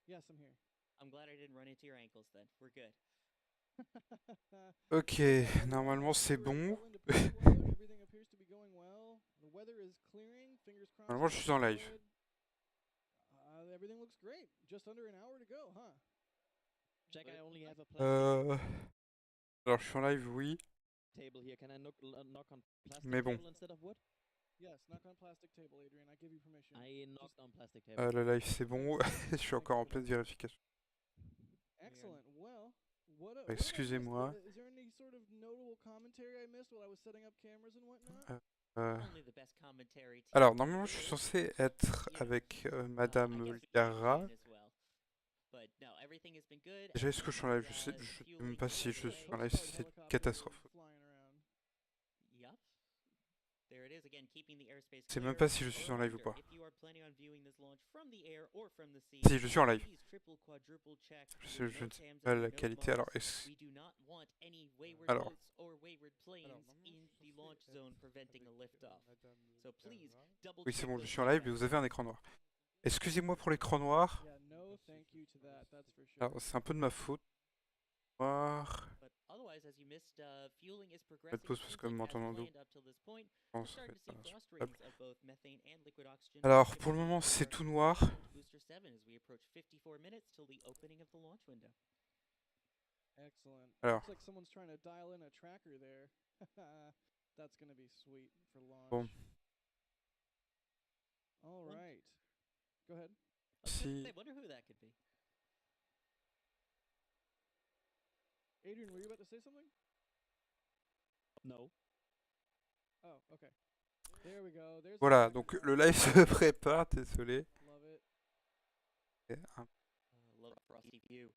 Yes, I'm here. I'm glad I didn't run into your ankles then. We're good. Ok, Yeah, normalement c'est we're bon. well into post-load. Everything appears to be going well. The weather is clearing. Fingers crossed Normalement je things suis are en live. good. Everything looks great. Just under an hour to go, huh? Jack, I only have a plastic Euh... Alors je suis en live, oui. table here. Can I knock on plastic Mais bon, table instead of wood? Yes, knock on plastic table, Adrian. I give you permission. I knocked on plastic table. le live c'est bon. Je suis Thank encore you en for that. pleine vérification. Excellent. Well, what have I missed? Excusez-moi. Is there any sort of notable commentary I missed while I was setting up cameras and whatnot? Only the best commentary team Alors in the normalement je suis world. censé être You know, avec I Madame guess we can Liara. join as well. But no, everything has been good. Déjà est-ce que je suis en live? Je sais même pas si je suis en live, c'est une catastrophe. Flying around. Yup. There it is again, keeping the airspace Je sais même clear. pas si je suis en live ou pas. If you are planning on viewing this launch from the air or from the sea, Si je suis en live. please triple quadruple check. Je ne sais pas la qualité. Alors est-ce... We do not want any wayward Alors. boats or wayward planes in the launch zone preventing a liftoff. So please double Oui check c'est bon, je those suis en live et details. vous avez un écran noir. Excusez-moi pour l'écran noir. Yeah, no, thank you to that. That's for sure. Alors c'est un peu de ma faute. Noir. But otherwise, as you missed, fueling is Je vais te progressing pause parce que smoothly as m'entendant d'eau. planned up till this point. Je We're pense que starting to ça see va être thrust insupportable. ratings of both methane and liquid oxygen. Alors pour le moment c'est tout noir. Booster 7 as we approach 54 minutes till the opening of the launch window. Excellent. Alors. Looks like someone's trying to dial in a tracker there. That's gonna be sweet for launch. Bon. All right. Go ahead. Si. I wonder who that could be. Adrian, were you about to say something? No. Oh, okay. There we go. There's Voilà, donc le live se prépare, désolé. Love it. Love frosty view.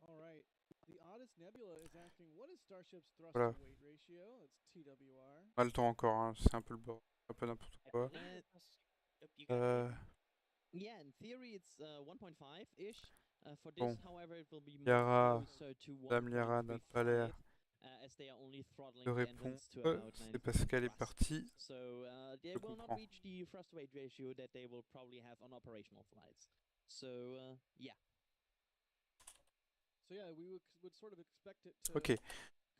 All right. The Oddest Nebula is asking, what is Starship's thrust Voilà. to weight ratio? It's TWR. On a le temps encore, hein. C'est un peu le bord, un peu n'importe quoi. Yeah, in theory it's 1.5-ish. For this, Bon. however, it will be more Liara, closer to Madame Liara n'a pas l'air 1.35, as they are only throttling de the répondre. engines to about C'est parce qu'elle est 9 partie. So they Je will not comprends. reach the thrust weight ratio that they will probably have on operational flights. So yeah. So yeah, we would sort of expect it to Ok.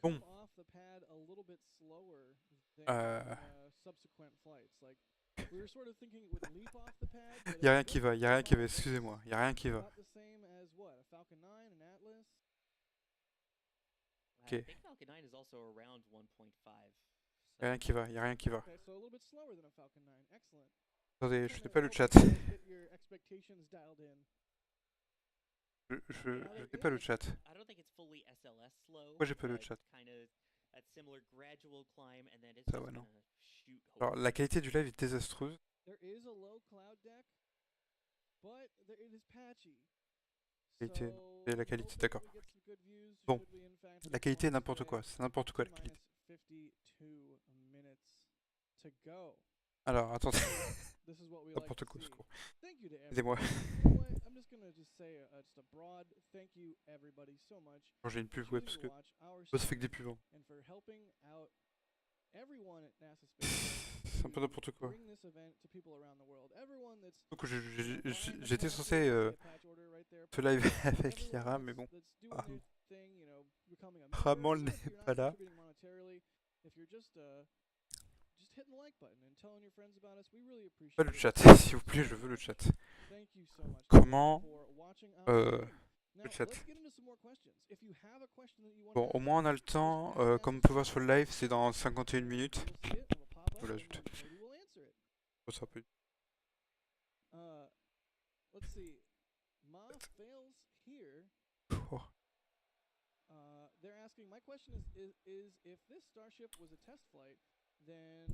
come Bon. off the pad a little bit slower than subsequent flights. Like we were sort of thinking it would leap off the pad. But Y'a rien qui va, y'a rien qui va, excusez-moi, y'a rien qui va. About the same as what? A Falcon 9, an Atlas? I think Falcon 9 is also around 1.5. Y'a rien qui va, y'a rien qui va. Okay, so a little bit slower than a Falcon 9. Excellent. Attendez, je n'ai pas le chat. Get your expectations dialed in. Je n'ai pas le chat. I don't think it's fully SLS slow. Pourquoi j'ai pas le chat? Kind of that similar gradual climb and then it's Ça just va, non. gonna shoot. Alors la qualité du live est désastreuse. There is a low cloud deck, but it is patchy. Qualité. So Et la qualité, hopefully d'accord. we get some good views Bon. should we in fact La get qualité est launched n'importe today. quoi, c'est n'importe quoi la qualité. T-minus 52 minutes to go. Alors attendez, This is what we like n'importe to quoi, au see. secours. Thank you to Aidez-moi. everybody. You know what? I'm just gonna just say just a broad thank you everybody so much Bon, j'ai une for pub, ouais, choosing parce to que watch our boss fait que des stream pubs. and for helping out everyone at NASA Space C'est un peu n'importe quoi. bring this event to people around the world. Everyone that's Donc j'étais censé ce live avec Liara, mais bon, apparemment elle n'est pas là. Pas le chat, s'il vous plaît, je veux le chat. Comment le chat. Bon, au moins on a le temps, comme on peut voir sur le live, c'est dans 51 minutes. Oh la zut. Oh, ça peut... Let's see. Ma fails here. Oh. They're asking, my question is if this Starship was a test flight, then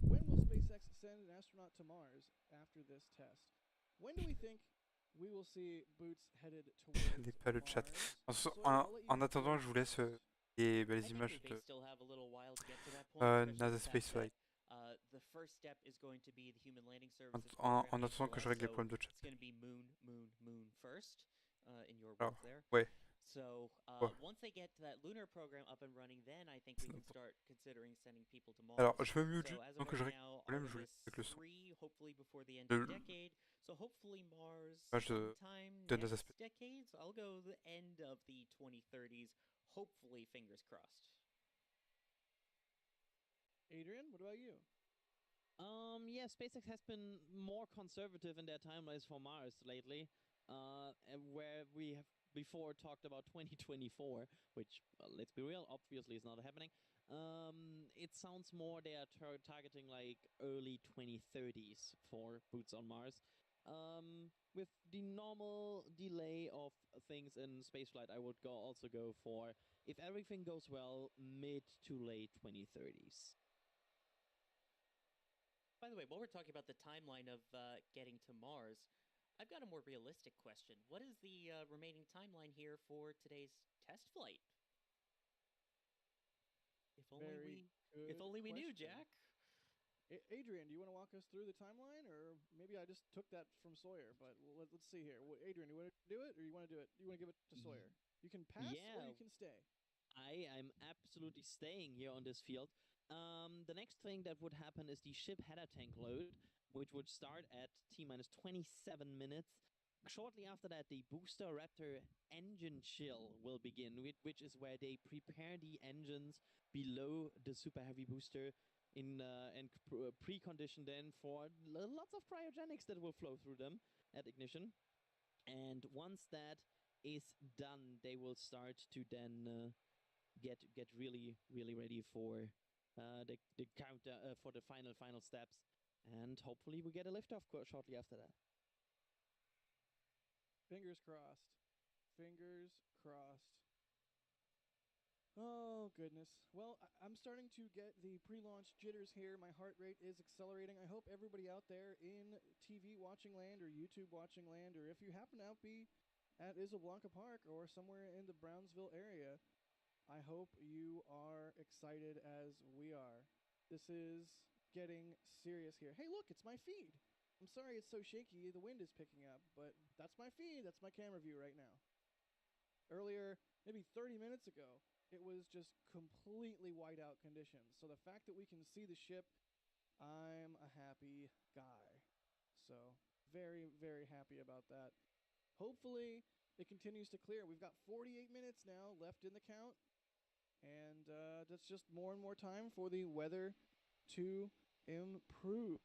when will SpaceX send an astronaut to Mars after this test? When do we think we will see boots headed towards Je n'ai pas le chat. Mars? En attendant, je vous laisse les images de NASA Space Flight. The first step is going to be the human landing services En program attendant que je règle les problèmes de chat. It's going to be moon first in your Alors, work there. ouais. So once they get that lunar program up and running, then I think we can start considering sending people to Mars. Alors, je me mute So juste as tant of que je right règle now, le problème, je voulais Artemis avec le son. 3, hopefully before the end of the decade. So hopefully Mars sometime next decade. So I'll go the end of the 2030s. Hopefully, fingers crossed. Adrian, what about you? Yeah, SpaceX has been more conservative in their timelines for Mars lately, where we have before talked about 2024, which, well, let's be real, obviously is not happening. It sounds more they are targeting like early 2030s for boots on Mars. With the normal delay of things in spaceflight, I would also go for, if everything goes well, mid to late 2030s. By the way, while we're talking about the timeline of getting to Mars, I've got a more realistic question. What is the remaining timeline here for today's test flight? If only we knew, Jack. Adrian, do you want to walk us through the timeline, or maybe I just took that from Sawyer? But let's see here. Adrian, you want to do it, or you want to do it? You want to give it to Sawyer? You can pass, or you can stay. I'm absolutely staying here on this field. The next thing that would happen is the ship header tank load, which would start at T-minus 27 minutes. Shortly after that, the booster Raptor engine chill will begin, which is where they prepare the engines below the super heavy booster and precondition then for lots of cryogenics that will flow through them at ignition. And once that is done, they will start to then get really ready for the count for the final steps, and hopefully we get a liftoff shortly after that. Fingers crossed. Fingers crossed. Oh, goodness. Well, I'm starting to get the pre-launch jitters here. My heart rate is accelerating. I hope everybody out there in TV watching land or YouTube watching land, or if you happen to be at Isla Blanca Park or somewhere in the Brownsville area, I hope you are excited as we are. This is getting serious here. Hey, look, it's my feed. I'm sorry it's so shaky. The wind is picking up, but that's my feed. That's my camera view right now. Earlier, maybe 30 minutes ago, it was just completely white out conditions. So the fact that we can see the ship, I'm a happy guy. So very, very happy about that. Hopefully it continues to clear. We've got 48 minutes now left in the count. And that's just more and more time for the weather to improve.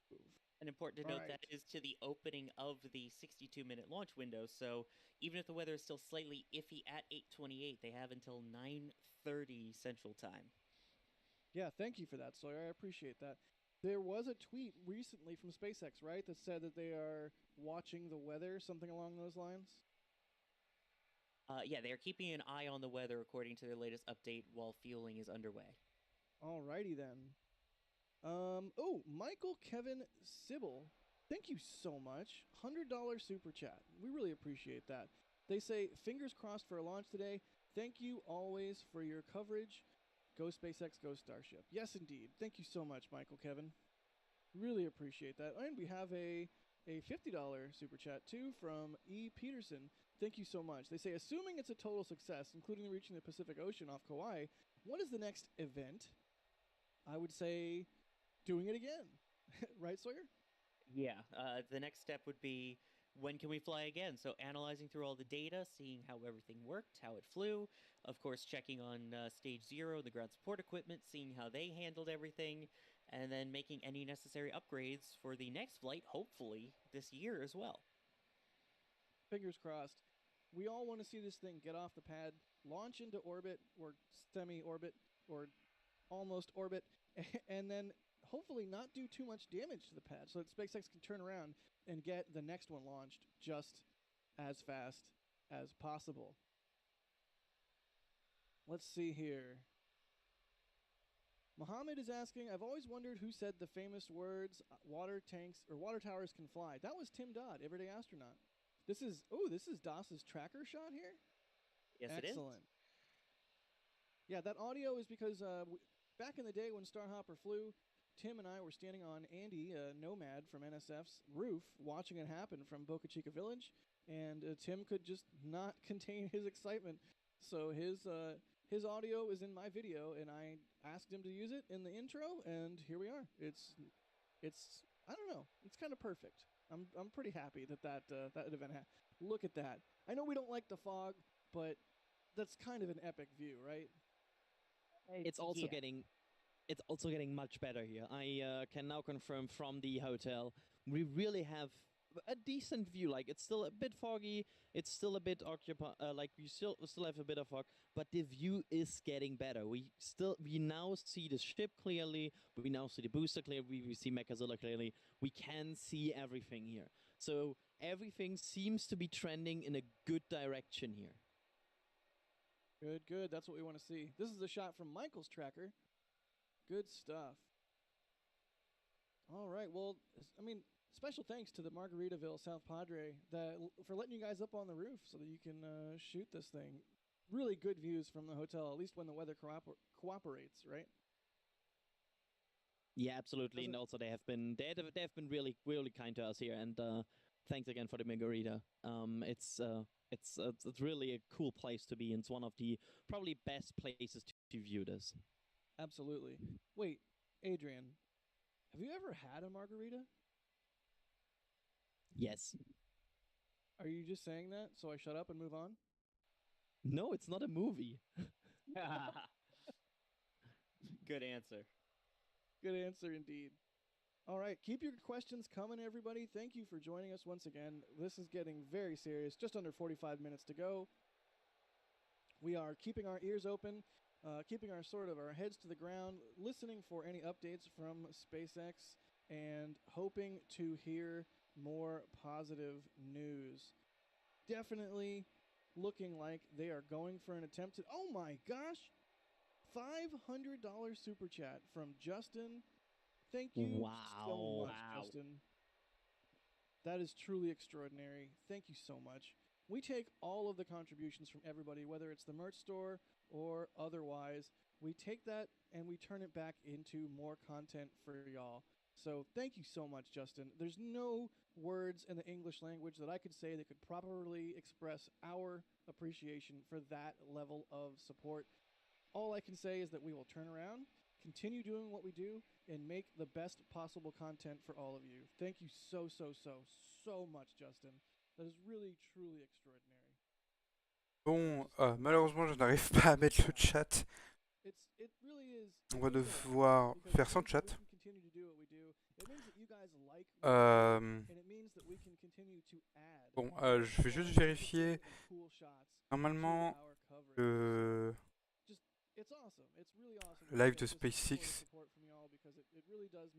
And important to note that is to the opening of the 62-minute launch window. So even if the weather is still slightly iffy at 8:28, they have until 9:30 Central Time. Yeah, thank you for that, Sawyer. I appreciate that. There was a tweet recently from SpaceX, right, that said that they are watching the weather, something along those lines? Yeah, they are keeping an eye on the weather according to their latest update while fueling is underway. Alrighty then. Michael Kevin Sybil, thank you so much. $100 super chat. We really appreciate that. They say, fingers crossed for a launch today. Thank you always for your coverage. Go SpaceX, go Starship. Yes, indeed. Thank you so much, Michael Kevin. Really appreciate that. And we have a $50 super chat, too, from E. Peterson. Thank you so much. They say, assuming it's a total success, including reaching the Pacific Ocean off Kauai, what is the next event? I would say doing it again. Right, Sawyer? Yeah. The next step would be, when can we fly again? So analyzing through all the data, seeing how everything worked, how it flew. Of course, checking on Stage 0, the ground support equipment, seeing how they handled everything, and then making any necessary upgrades for the next flight, hopefully, this year as well. Fingers crossed. We all want to see this thing get off the pad, launch into orbit, or semi-orbit, or almost orbit, and then hopefully not do too much damage to the pad so that SpaceX can turn around and get the next one launched just as fast as possible. Let's see here. Mohammed is asking, I've always wondered who said the famous words, water tanks or water towers can fly. That was Tim Dodd, Everyday Astronaut. This is DOS's tracker shot here? Yes, Excellent. It is. Yeah, that audio is because back in the day when Starhopper flew, Tim and I were standing on Andy, Nomad from NSF's roof, watching it happen from Boca Chica Village, and Tim could just not contain his excitement. So his audio is in my video, and I asked him to use it in the intro, and here we are. It's I don't know. It's kind of perfect. I'm pretty happy that event happened. Look at that. I know we don't like the fog, but that's kind of an epic view, right? It's also Yeah. getting much better here. I can now confirm from the hotel we really have a decent view. Like it's still a bit foggy, it's still a bit occupied. Like we still have a bit of fog, but the view is getting better. We now see the ship clearly. We now see the booster clearly. We see Mechazilla clearly. We can see everything here. So everything seems to be trending in a good direction here. Good, good. That's what we want to see. This is a shot from Michael's tracker. Good stuff. All right. Well, I mean, special thanks to the Margaritaville South Padre for letting you guys up on the roof so that you can shoot this thing. Really good views from the hotel, at least when the weather cooperates, right? Yeah, absolutely. And also they have been really kind to us here. And thanks again for the margarita. It's really a cool place to be. And it's one of the probably best places to view this. Absolutely. Wait, Adrian, have you ever had a margarita? Yes. Are you just saying that so I shut up and move on? No, it's not a movie. Good answer. Good answer indeed. All right, keep your questions coming, everybody. Thank you for joining us once again. This is getting very serious. Just under 45 minutes to go. We are keeping our ears open, keeping our heads to the ground, listening for any updates from SpaceX, and hoping to hear more positive news. Definitely looking like they are going for an attempt to. Oh my gosh! $500 super chat from Justin. Thank you so much, Justin. That is truly extraordinary. Thank you so much. We take all of the contributions from everybody, whether it's the merch store or otherwise. We take that and we turn it back into more content for y'all. So thank you so much, Justin. There's no words in the English language that I could say that could properly express our appreciation for that level of support. All I can say is that we will turn around, continue doing what we do, and make the best possible content for all of you. Thank you so much, Justin. That is really, truly extraordinary. Bon, malheureusement, je n'arrive pas à mettre le chat. It really is. On va devoir faire sans chat. Bon, je vais juste vérifier. Normalement, le live de SpaceX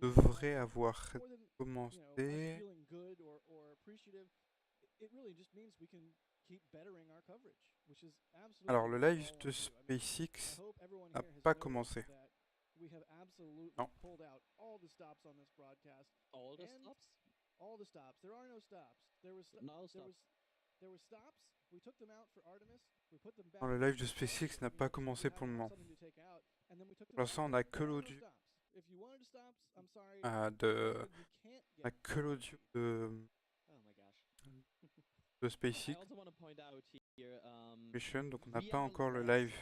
devrait avoir commencé. Alors, le live de SpaceX n'a pas commencé. Non. All the stops? All the stops. There are no stops. There were stops. We took them out for Artemis. We put them back. Non, le live de SpaceX n'a pas commencé pour le moment. Pour l'instant, on n'a que l'audio. On a que l'audio de SpaceX. Mission, donc on n'a pas encore le live.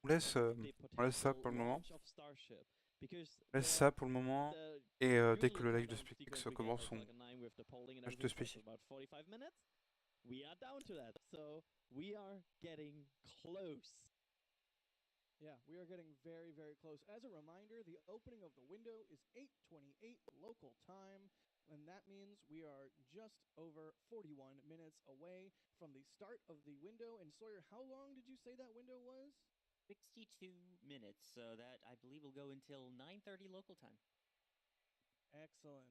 On laisse ça pour le moment. On laisse ça pour le moment. Et dès que le live de SpaceX commence, on lâche de SpaceX. We are down to that, so we are getting close. Yeah, we are getting very, very close. As a reminder, the opening of the window is 8:28 local time, and that means we are just over 41 minutes away from the start of the window. And Sawyer, how long did you say that window was? 62 minutes, so that I believe will go until 9:30 local time. Excellent.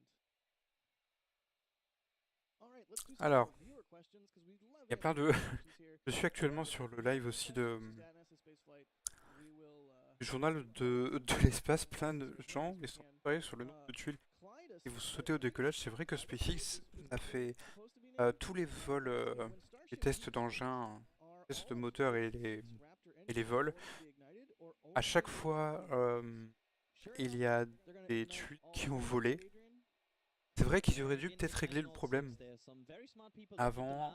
Alors, il y a plein de... Je suis actuellement sur le live aussi du journal de l'espace. Plein de gens ils sont préparés sur le nombre de tuiles et vous sautez au décollage. C'est vrai que SpaceX a fait tous les vols, les tests d'engins, les tests de moteur et les vols. À chaque fois, il y a des tuiles qui ont volé. C'est vrai qu'ils auraient dû peut-être régler le problème avant,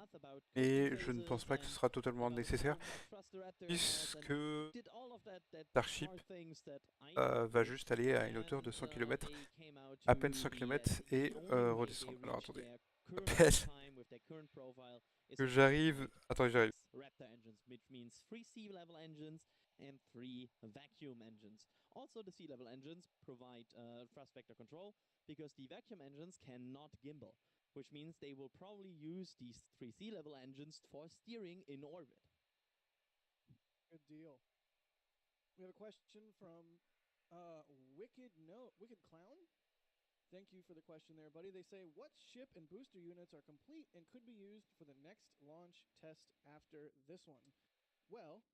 et je ne pense pas que ce sera totalement nécessaire, puisque Starship va juste aller à une hauteur de 100 km, à peine 100 km, et redescendre. Alors attendez, appelle que j'arrive. Attendez, j'arrive. Raptor engines, which means 3 sea level engines and 3 vacuum engines. Also, the sea level engines provide thrust vector control because the vacuum engines cannot gimbal, which means they will probably use these 3 sea level engines for steering in orbit. Good deal. We have a question from Wicked Clown. Thank you for the question there, buddy. They say, what ship and booster units are complete and could be used for the next launch test after this one? Well,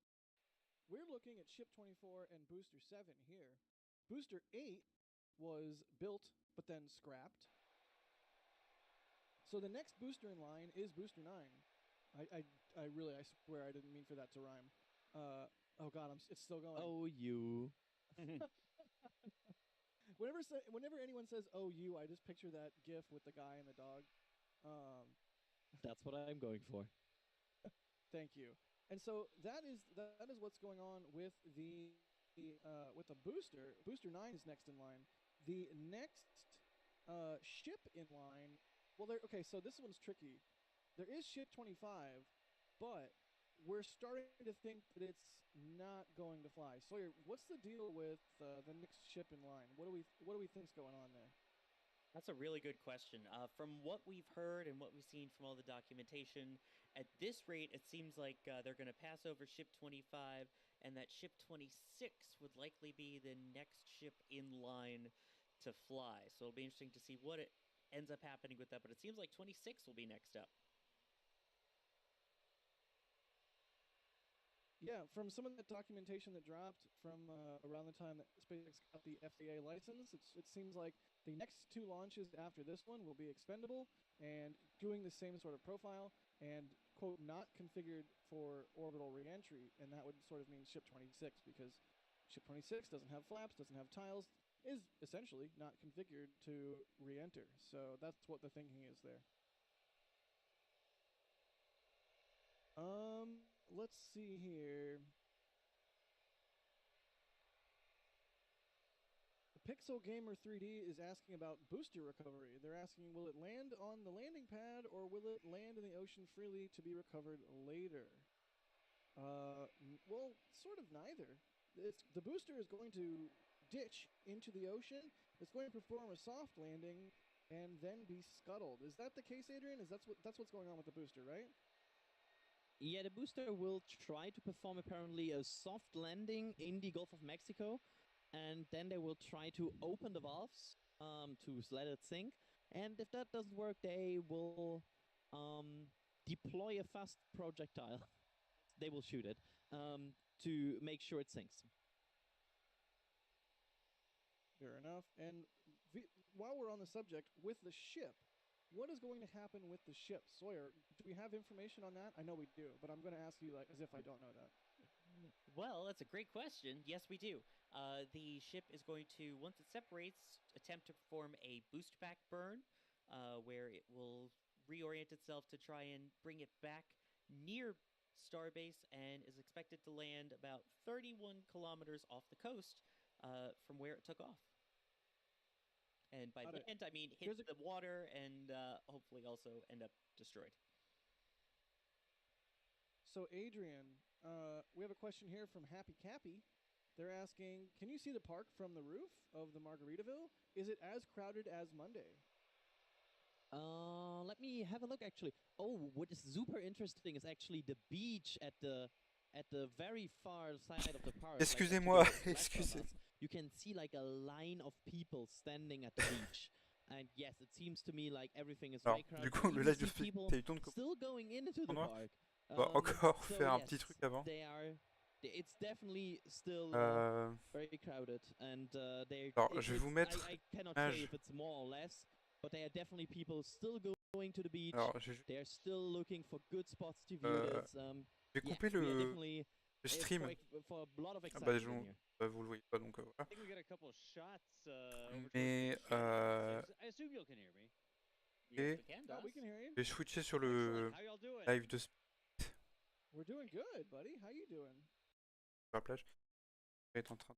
we're looking at Ship 24 and Booster 7 here. Booster 8 was built but then scrapped. So the next booster in line is Booster 9. I swear I didn't mean for that to rhyme. Oh god, it's still going. Oh, you. Whenever anyone says "oh you," I just picture that GIF with the guy and the dog. That's what I'm going for. Thank you. And so that is what's going on with the booster. Booster 9 is next in line. The next ship in line. Well, okay. So this one's tricky. There is Ship 25, but we're starting to think that it's not going to fly. Sawyer, what's the deal with the next ship in line? What do we think's going on there? That's a really good question. From what we've heard and what we've seen from all the documentation, at this rate, it seems like they're going to pass over Ship 25, and that Ship 26 would likely be the next ship in line to fly. So it'll be interesting to see what it ends up happening with that, but it seems like 26 will be next up. Yeah, from some of that documentation that dropped from around the time that SpaceX got the FAA license, it seems like the next 2 launches after this one will be expendable and doing the same sort of profile and, quote, not configured for orbital reentry. And that would sort of mean Ship 26 because Ship 26 doesn't have flaps, doesn't have tiles, is essentially not configured to reenter. So that's what the thinking is there. Let's see here. Pixel Gamer 3D is asking about booster recovery. They're asking, will it land on the landing pad or will it land in the ocean freely to be recovered later? Well, sort of neither. The booster is going to ditch into the ocean. It's going to perform a soft landing and then be scuttled. Is that the case, Adrian? That's what's going on with the booster, right? Yeah, the booster will try to perform apparently a soft landing in the Gulf of Mexico, and then they will try to open the valves to let it sink. And if that doesn't work, they will deploy a fast projectile. They will shoot it to make sure it sinks. Fair enough. And while we're on the subject, with the ship, what is going to happen with the ship? Sawyer, do we have information on that? I know we do, but I'm going to ask you like as if I don't know that. Well, that's a great question. Yes, we do. The ship is going to, once it separates, attempt to perform a boost back burn, where it will reorient itself to try and bring it back near Starbase and is expected to land about 31 kilometers off the coast from where it took off. And by land, I mean hit the water and hopefully also end up destroyed. So, Adrian, we have a question here from Happy Cappy. They're asking, can you see the park from the roof of the Margaritaville? Is it as crowded as Monday? Let me have a look, actually. Oh, what is super interesting is actually the beach at the very far side of the park. Excusez-moi, excusez. You can see like a line of people standing at the beach. And yes, it seems to me like everything is very crowded. Du coup, le live de Téléthon still going into the park. va encore faire un petit truc avant. It's definitely still very crowded, and alors, je vais vous mettre I cannot say if it's more or less, but there are definitely people still going to the beach. Alors, they are still looking for good spots to view this. Je vais couper le stream. For a lot of vous le voyez pas donc voilà. Mais I assume you can hear me. Et we can, Oh, we Dust. can hear you. je vais switcher sur Excellent. le How y'all doing? live de We're doing good, buddy. How you doing? la plage. Je vais être en train.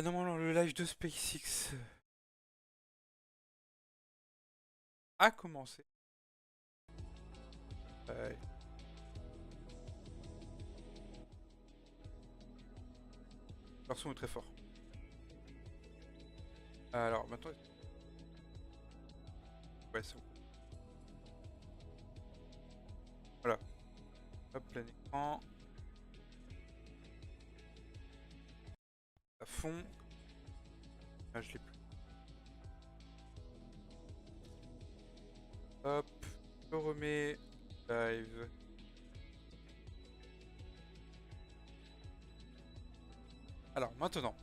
Normalement, le live de SpaceX a commencé. Leur son est très fort. Alors maintenant. Ouais, c'est bon. Voilà. Hop, plein écran. À fond. Ah, je l'ai plus. Hop. Je remets live. Alors maintenant.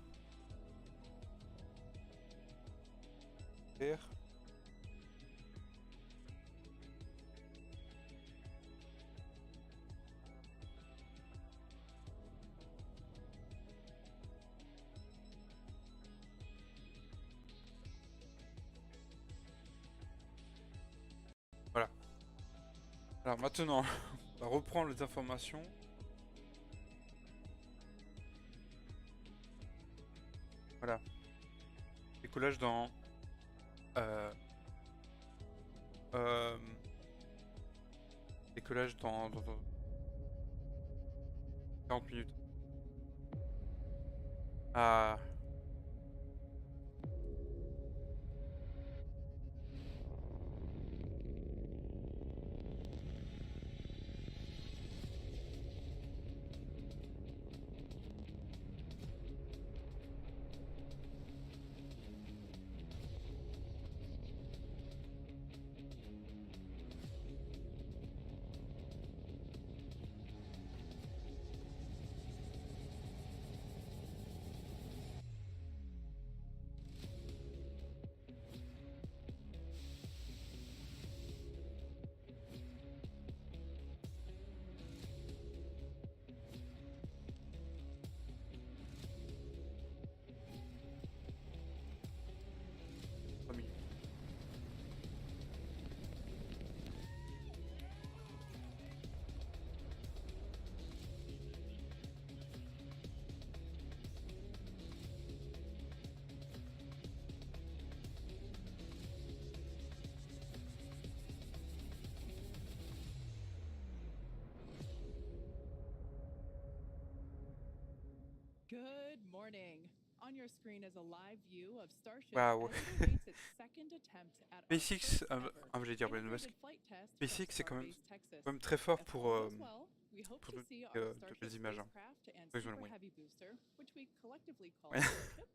Faire. Voilà. Alors maintenant, on va reprendre les informations. Voilà. Décollage dans décollage dans 40 minutes. Ah. Good morning. On your screen is a live view of Starship Wow. as it awaits its second attempt at our SpaceX, first ever j'allais dire Elon Musk. integrated flight test from SpaceX c'est quand Starbase, Texas. même très fort If pour all goes well, we hope pour to donner see de our belles Starship images. Hein. spacecraft and Ils ont les Super moyens. Heavy booster, which we collectively call Ouais. Starship,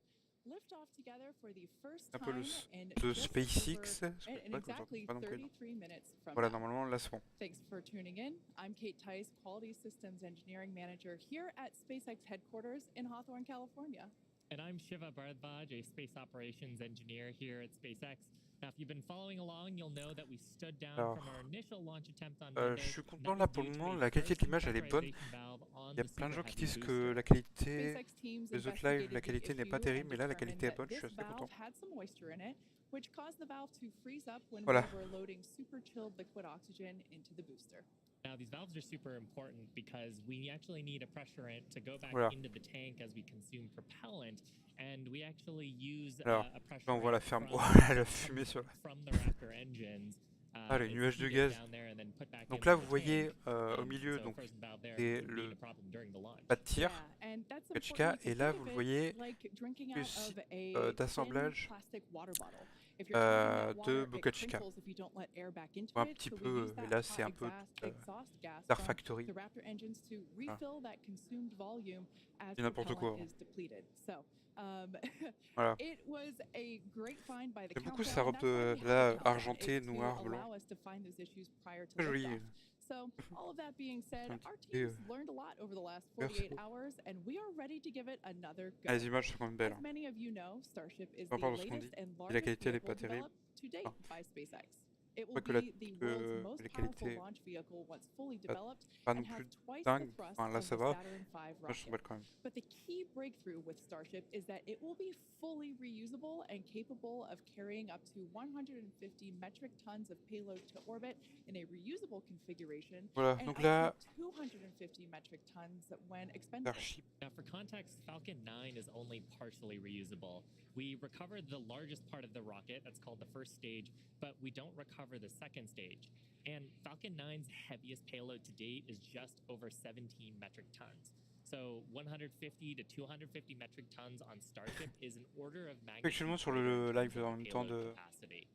lift off together for the first Un peu le time in de just SpaceX. in exactly Pas non plus, non. 33 minutes from Voilà, now. normalement là c'est bon. Thanks for tuning in. I'm Kate Tice, Quality Systems Engineering Manager here at SpaceX headquarters in Hawthorne, California. And I'm Shiva Bharadwaj, a space operations engineer here at SpaceX. Now, if you've been following along, you'll know that we stood down Alors, from our initial launch attempt on Monday. je suis content là pour le moment, la qualité de l'image elle est bonne. Il y a plein de gens qui disent que la qualité, les autres lives, la qualité n'est pas terrible, mais là la qualité est bonne, je suis assez content. Which caused the valve to freeze up when Voilà. we were loading super chilled liquid oxygen into the booster. Now, these valves are super important because we actually need a pressurant to go back Voilà. into the tank as we consume propellant, and we actually use Alors, a là pressurant on voit la ferme, from, voilà la fumée sur la... from the Raptor engines. Ah, les it's nuages de heated gaz. down there and then put back Donc into là the vous voyez tank. au milieu, So donc frozen valve there c'est would be le a problem during the launch. pas de tir, Yeah, and that's Kachika, important et to là think vous of le it voyez like drinking plus out of a thin d'assemblage plastic water bottle. If you're drinking that de water, it Bokachika. crinkles if you don't let air back into Un it. petit So we peu, use et that là hot c'est un peu exhaust gas Star from Factory, the Raptor engines to refill that consumed volume as c'est n'importe quoi. propellant is depleted. So Voilà. it was a great find by the J'aime beaucoup countdown, sa and robe that's why we had là the countdown. argentée, It's to noir, blanc. allow us to find those issues prior to Très joli. liftoff. So, all of that being said, Un our petit peu, team's learned a lot over the last merci 48 hours, and we are ready to give it another Ah, go. les images sont quand même belles. As many of you know, Starship is Peu the importe ce qu'on dit, latest and si la largest qualité elle est vehicle pas terrible. developed to date Non. by SpaceX. It will Ouais, que, la, be the world's que most les powerful qualités launch vehicle once fully pas, developed pas non and has plus twice the dingues. thrust Enfin, là of ça the va, Saturn V moi je rocket. s'emballe quand même. But the key breakthrough with Starship is that it will be fully reusable and capable of carrying up to 150 metric tons of payload to orbit in a reusable configuration Voilà, and donc up là, to 250 metric tons when expendable. Starship. Now, for context, Falcon 9 is only partially reusable. We recovered the largest part of the rocket, that's called the first stage, but we don't recover the second stage. And Falcon 9's heaviest payload to date is just over 17 metric tons. So 150 to 250 metric tons on Starship is an order of magnitude Actuellement sur greater le in terms live of en même temps payload de... capacity.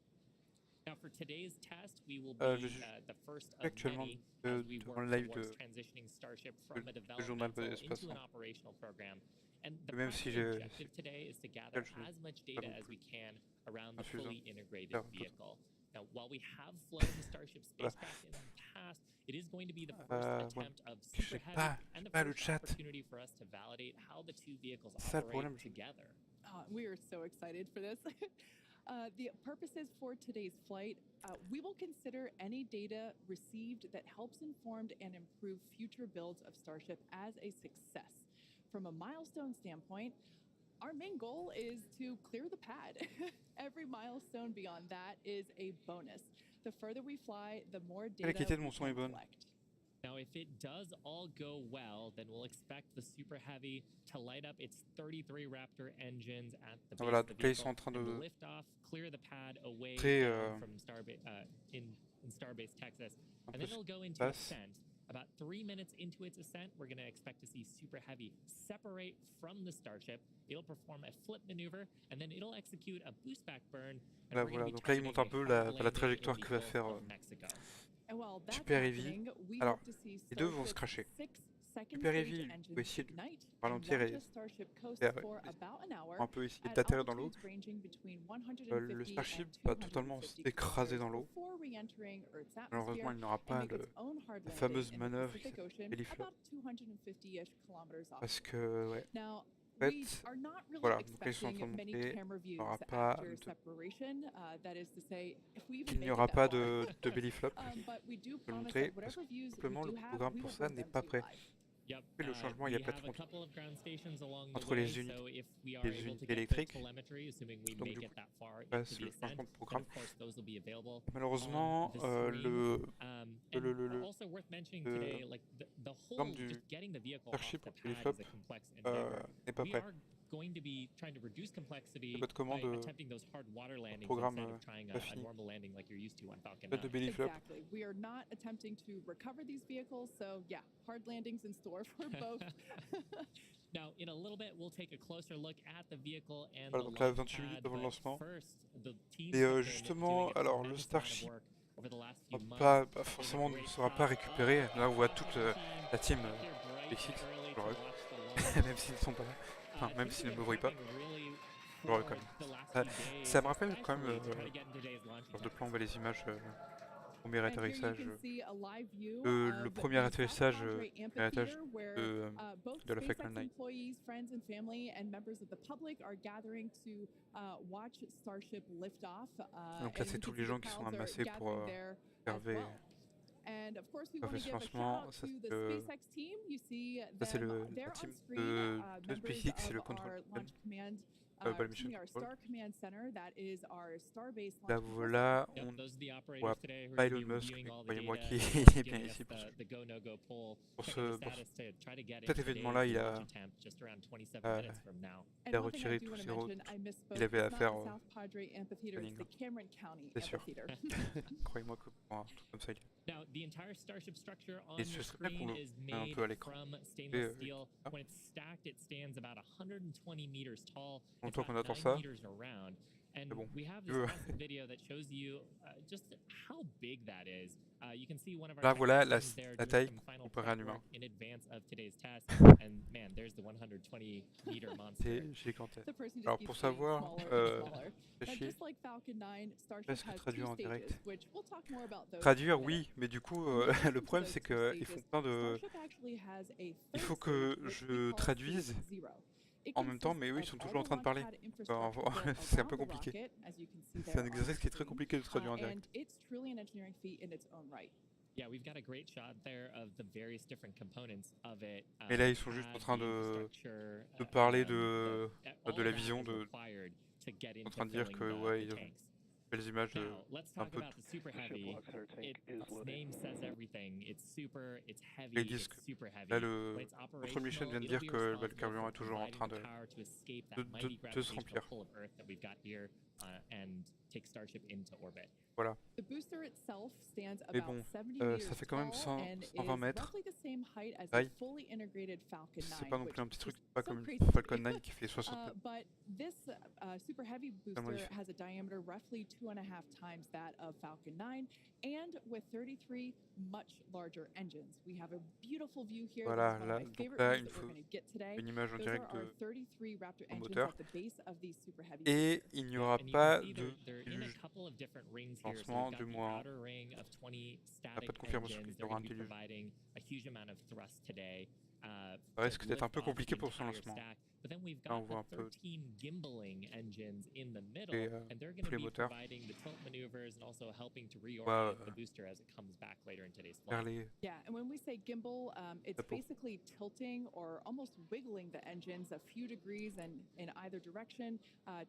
Now, for today's test, we will je be suis the first of actuellement many as we devant work le live towards de, transitioning Starship de, from a de journal developmental de into an spatial. operational program. And the Même si primary j'ai objective today is to gather je ne as much pas data non as we plus can around the infusant fully integrated faire tout. vehicle. Now, while we have flown the Starship Voilà. spacecraft in the past, it is going to be the first Ouais. attempt of Je Super sais Heavy and the pas le first chat. opportunity for us to validate how the two vehicles C'est ça le operate problème. together. We are so excited for this. The purposes for today's flight, we will consider any data received that helps inform and improve future builds of Starship as a success. From a milestone standpoint, our main goal is to clear the pad. Every milestone beyond that is a bonus. The further we fly, the more La data qualité de we mon son can est bonne. collect. Now, if it does all go well, then we'll expect the Super Heavy to light up its 33 Raptor engines at the base Voilà, of the donc là ils vehicle sont en train and de lift off, clear the pad away très down from in Starbase, Texas, un and peu then it'll go into passe. ascent. About 3 minutes into its ascent, we're going to expect to see Super Heavy separate from the Starship. It'll perform a flip maneuver, and then it'll execute a boost back burn. And Là, we're voilà, going to be donc là il montre targeting un peu a hard la landing trajectoire in the que va Gulf faire of Mexico. And while that's Super Heavy. happening, we Alors, hope to see les deux vont se Starship's cracher. 6-second Super stage Heavy, il engines faut essayer de ignite and ralentir launch et as Starship coasts faire for about an hour un peu essayer at d'atterrir dans l'eau. altitudes ranging between Le 150 Starship and va totalement 250 s'écraser dans kilometers l'eau. before re-entering Earth's Malheureusement, atmosphere il n'aura and pas make its own hard la landing fameuse in the manœuvre qui Pacific Ocean s'appelle flop. about 250-ish kilometers off. Parce que, ouais, Now, en we fait, are not really voilà, donc là ils sont en expecting train de many montrer camera qu'il views n'y aura pas after de, separation. That is to say, if we even qu'il make n'y it aura that pas far. de belly flop. But we do Je vais le promise montrer that parce whatever que views we simplement do le have, programme we pour will ça bring n'est them pas to you prêt. live. Yep. Et le changement, il y a We peut-être have a couple of ground stations along the entre les way, unités, so if we are les able to unités get good électriques. telemetry, assuming we Donc make du it coup, that far il into passe the le changement ascent, de then programme. of course those will be available Malheureusement, on the stream. And le also worth mentioning le- today, like the whole l'exemple du just getting the vehicle off Starship the pour belly pad flop is a complex endeavor. n'est pas We prêt. are going to be trying to reduce Le complexity code by commande attempting those hard water landings programme instead of trying pas a fini. normal landing like you're used to on Falcon Pas de 9. belly flop. Exactly. We are not attempting to recover these vehicles, so yeah, hard landings in store for both. Now, in a little bit, we'll take a closer look at the vehicle and Voilà, the donc là, launch 28 minutes pad, avant le but lancement. first, the teams Et have been justement, doing a alors le tremendous amount of Starship work over the last va few months. pas forcément ne sera pas récupéré. Là, on voit toute la team SpaceX, même s'ils ne sont pas là, enfin même s'ils ne me voient pas. Je le reconnais. Ça me rappelle quand même genre de plan, on voit les images premier And here you atterrissage, can see a live view le of premier the atterrissage, South Padre premier Amphitheater étage where both de la Falcon SpaceX 9. employees, friends and family, and members of the public are gathering to watch Starship lift off. Donc là, and c'est you tous can les see gens the qui sont crowds are amassés pour gathering there as observer. well. And of course, we On want fait to ce give a shout lancement. out Ça, to the c'est SpaceX team. You see ça, c'est them there la on team screen, de members SpaceX et le of contrôle our launch command. pas le Excuse me, mission our control. Star Command Center, that is our Starbase Là, launch control voilà, Yep, on those are the operators voit today who pas are going Elon to be Musk, reviewing mais all the croyez-moi data qu'il and est bien giving ici us the go no go poll, pour checking the pour status to try to get cet in événement-là. today's Il launch a attempt just around 27 euh, minutes from now. And il a one thing I retiré do tous want ses to routes mention, I misspoke. qu'il avait à It's not faire the South Padre Amphitheater, it's the Cameron County c'est sûr. Amphitheater. Croyez-moi que pour un truc comme ça, il Now, the entire Starship structure on Et the ce serait bien screen qu'on le is mette un made peu à l'écran. from stainless Et, steel. When it's stacked, it stands about 120 meters tall. En It's tant qu'on about attend 9 ça, meters around. And bon, we have je this veux- awesome video that shows you just how big that is. You can see one of our Là, voilà technicians there la doing taille some final comparée à un prep humain. work in advance of today's test. And man, there's the 120 meter monster. J'ai qu'en tête. The person just Alors keeps pour getting savoir, smaller and smaller. Now, sachez, just like Falcon 9, Starship presque has two traduire en stages, direct. which we'll talk more about those in a Traduire, minute. oui, mais du coup, In addition le to problème those c'est two qu'ils stages, font plein de... Starship actually has a Il third faut que stage, which we je call traduise Stage 0. It en même temps, consists mais eux, ils of sont all toujours en the train de parler. launch pad infrastructure built C'est un peu around the compliqué. rocket, as you can see C'est there un on the exercice qui est très screen. compliqué de traduire en direct. And it's truly an engineering feat in its own right. Yeah, we've got a great shot there of the various different components of it. Et là, ils sont juste en train de parler de la vision, en train de dire que ouais, ils ont belles images Now, let's un talk peu about the Super Heavy. Its name says everything. It's super, it's Et heavy, ils disent it's que super heavy. là, When it's notre Michel operational, vient de it'll dire be que le responsible carburant for est toujours en providing train the power to escape that de mighty se gravitational remplir. pull of Earth that we've got here and take Starship into orbit. Voilà. The booster itself stands Mais about bon, 70 ça meters fait quand même tall and 120 is mètres. roughly the same height as the Taille. fully integrated Falcon 9, C'est pas non which plus un petit is truc, c'est pas so comme crazy une to Falcon me. 9 qui fait 60 mètres. But this super heavy Tellement booster différent. has a diameter roughly 2.5 times that of Falcon 9, and with 33 much larger engines. We have a beautiful view here. Voilà, This is one là, of my donc favorite là, views that we're going to get today. une image en Those direct are our de 33 Raptor engines moteur. at the base of these super heavy Et boosters. il n'y Yep, aura and you pas can see de they're in a couple of different rings here. So lancement, we've du got the moins. outer ring of 20 On n'a static pas de confirmation engines. qu'il y They're aura going un to be déluge. providing a huge amount of thrust today. Ça risque to d'être un lift peu off compliqué the pour son entire lancement. stack. But then we've Là, on got voit un the peu 13 gimbaling engines in the middle, les, and they're going tous to les be moteurs. providing the tilt maneuvers and also helping to Ouais, reorient the booster as it comes back later in today's vers flight. les Yeah, and when we say gimbal, it's chapeaux. basically tilting or almost wiggling the engines a few degrees and in either direction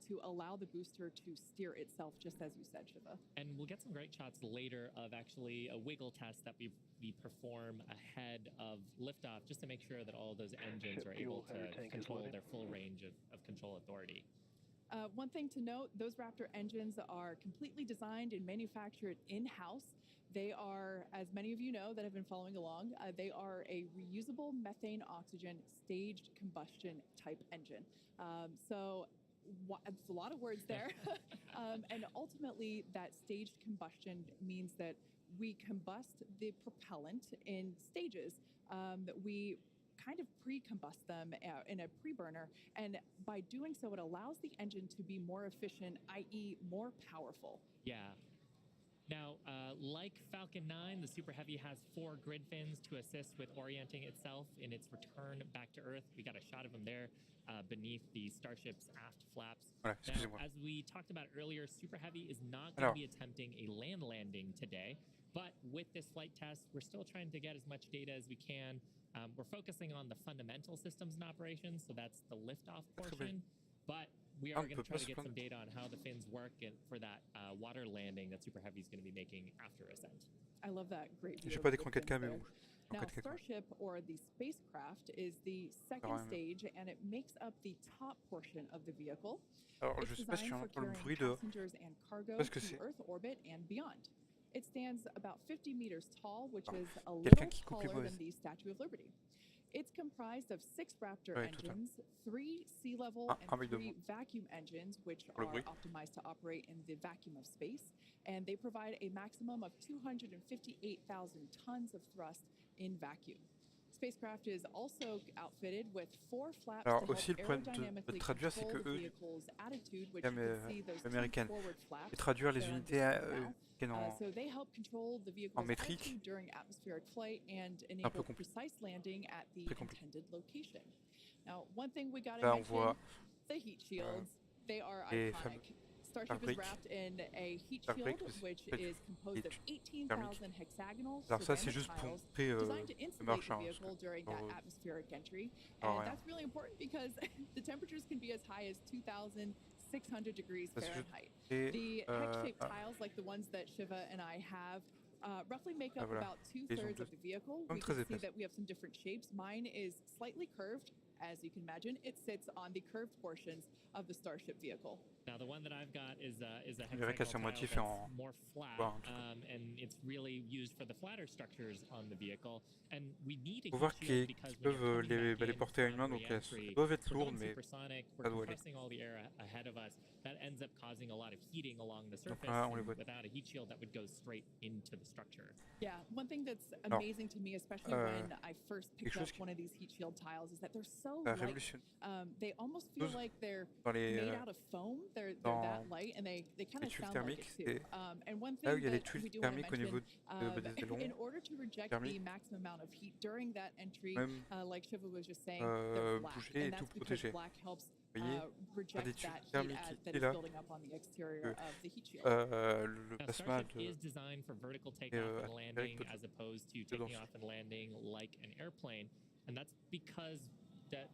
to allow the booster to steer itself, just as you said, Shiva. And we'll get some great shots later of actually a wiggle test that we perform ahead of liftoff, just to make sure that all those engines are able to control their full range of control authority. One thing to note, those Raptor engines are completely designed and manufactured in-house. They are, as many of you know that have been following along, they are a reusable methane oxygen staged combustion type engine. So it's a lot of words there. And ultimately, that staged combustion means that we combust the propellant in stages. We kind of pre-combust them in a pre-burner, and by doing so, it allows the engine to be more efficient, i.e. more powerful. Yeah. Now, like Falcon 9, the Super Heavy has 4 grid fins to assist with orienting itself in its return back to Earth. We got a shot of them there beneath the Starship's aft flaps. Voilà, Now, excusez-moi. as we talked about earlier, Super Heavy is not going to be attempting a land landing today, but with this flight test, we're still trying to get as much data as we can. We're focusing on the fundamental systems and operations, so that's the liftoff portion, but we are going to try to get some data on how the fins work and for that water landing that Super Heavy is going to be making after ascent. I love that great view. J'ai of pas the d'écran fins 4K, mais there. bon. Now, Starship, or the spacecraft, is the second stage, and it makes up the top portion of the vehicle. Alors, It's je sais pas si designed on for entend le carrying bruit de. passengers and cargo Parce que to c'est Earth orbit and beyond. It stands about 50 meters tall, which is a quelqu'un little qui coupe les taller voix. than the Statue of Liberty. It's comprised of 6 Raptor Ouais, tout à engines, 3 sea level, and avec de 3 vacuum engines, which Pour are le bruit. optimized to operate in the vacuum of space. And they provide a maximum of 258,000 tons of thrust in vacuum. Spacecraft is also outfitted with 4 flaps Alors to aussi, help le problème de aerodynamically traduire, c'est control que the eux, vehicle's attitude, which you can see those 2 américaines, forward flaps et traduire les there on unités display now. en So they help control the vehicle's métrique. attitude during atmospheric flight and peu enable compliqué. precise landing at the Très compliqué. intended location. Now, one thing we gotta Là, on mention, voit the heat shields. They are les iconic. fameux Starship is briques. wrapped in a heat Par shield, brique, which en fait, is composed of 18,000 hexagonal Alors ça, c'est ceramic juste pour tiles montrer designed to le insulate marche, the hein, parce vehicle que during that genre, atmospheric entry. Ah, And rien. that's really important because the temperatures can be as high as 2,600 degrees Ça, c'est juste- Fahrenheit. et, The hex-shaped tiles, like the ones that Shiva and I have, roughly make up voilà. about Ils ont 2/3 deux- of the vehicle. comme We très can see épaisses. that we have some different shapes. Mine is slightly curved. As you can imagine, it sits on the curved portions of the Starship vehicle. Now, the one that I've got is a On dirait qu'elle s'est à hexagonal moitié tile fait that's en more flat, bois, en tout cas. and it's really used for the flatter structures on the vehicle. And we need a Faut voir heat shield qu'ils because when peuvent you're coming les back in porter à une main, from donc re-entry, elles doivent être we're lourdes, going mais supersonic, we're ça doit aller. compressing all the air ahead of us. That ends up causing a lot of heating along the surface. là, on les And voit. without a heat shield, that would go straight into the structure. Yeah, one thing that's Alors, amazing to me, especially when I first picked up chose qui- one of these heat shield tiles, is that they're so ça a light. révolutionné They almost feel chose like they're dans les, made out of foam. They're that light, and they kind of tuiles sound like thermiques. it too. C'est And one là où thing il y a les that tuiles we do want to thermiques au niveau mention, des ailerons in order to reject the thermiques, maximum amount of heat during that entry, même like Shiva was just saying, they're black, bouger et and tout that's because protéger. black helps Vous voyez, par des reject tuiles that heat thermiques that ici is là, building up on the exterior que of the heat shield. le Now, plasma Starship is designed for vertical est takeoff and atmosphérique landing peut as opposed to dedans. taking off and landing like an airplane, and that's because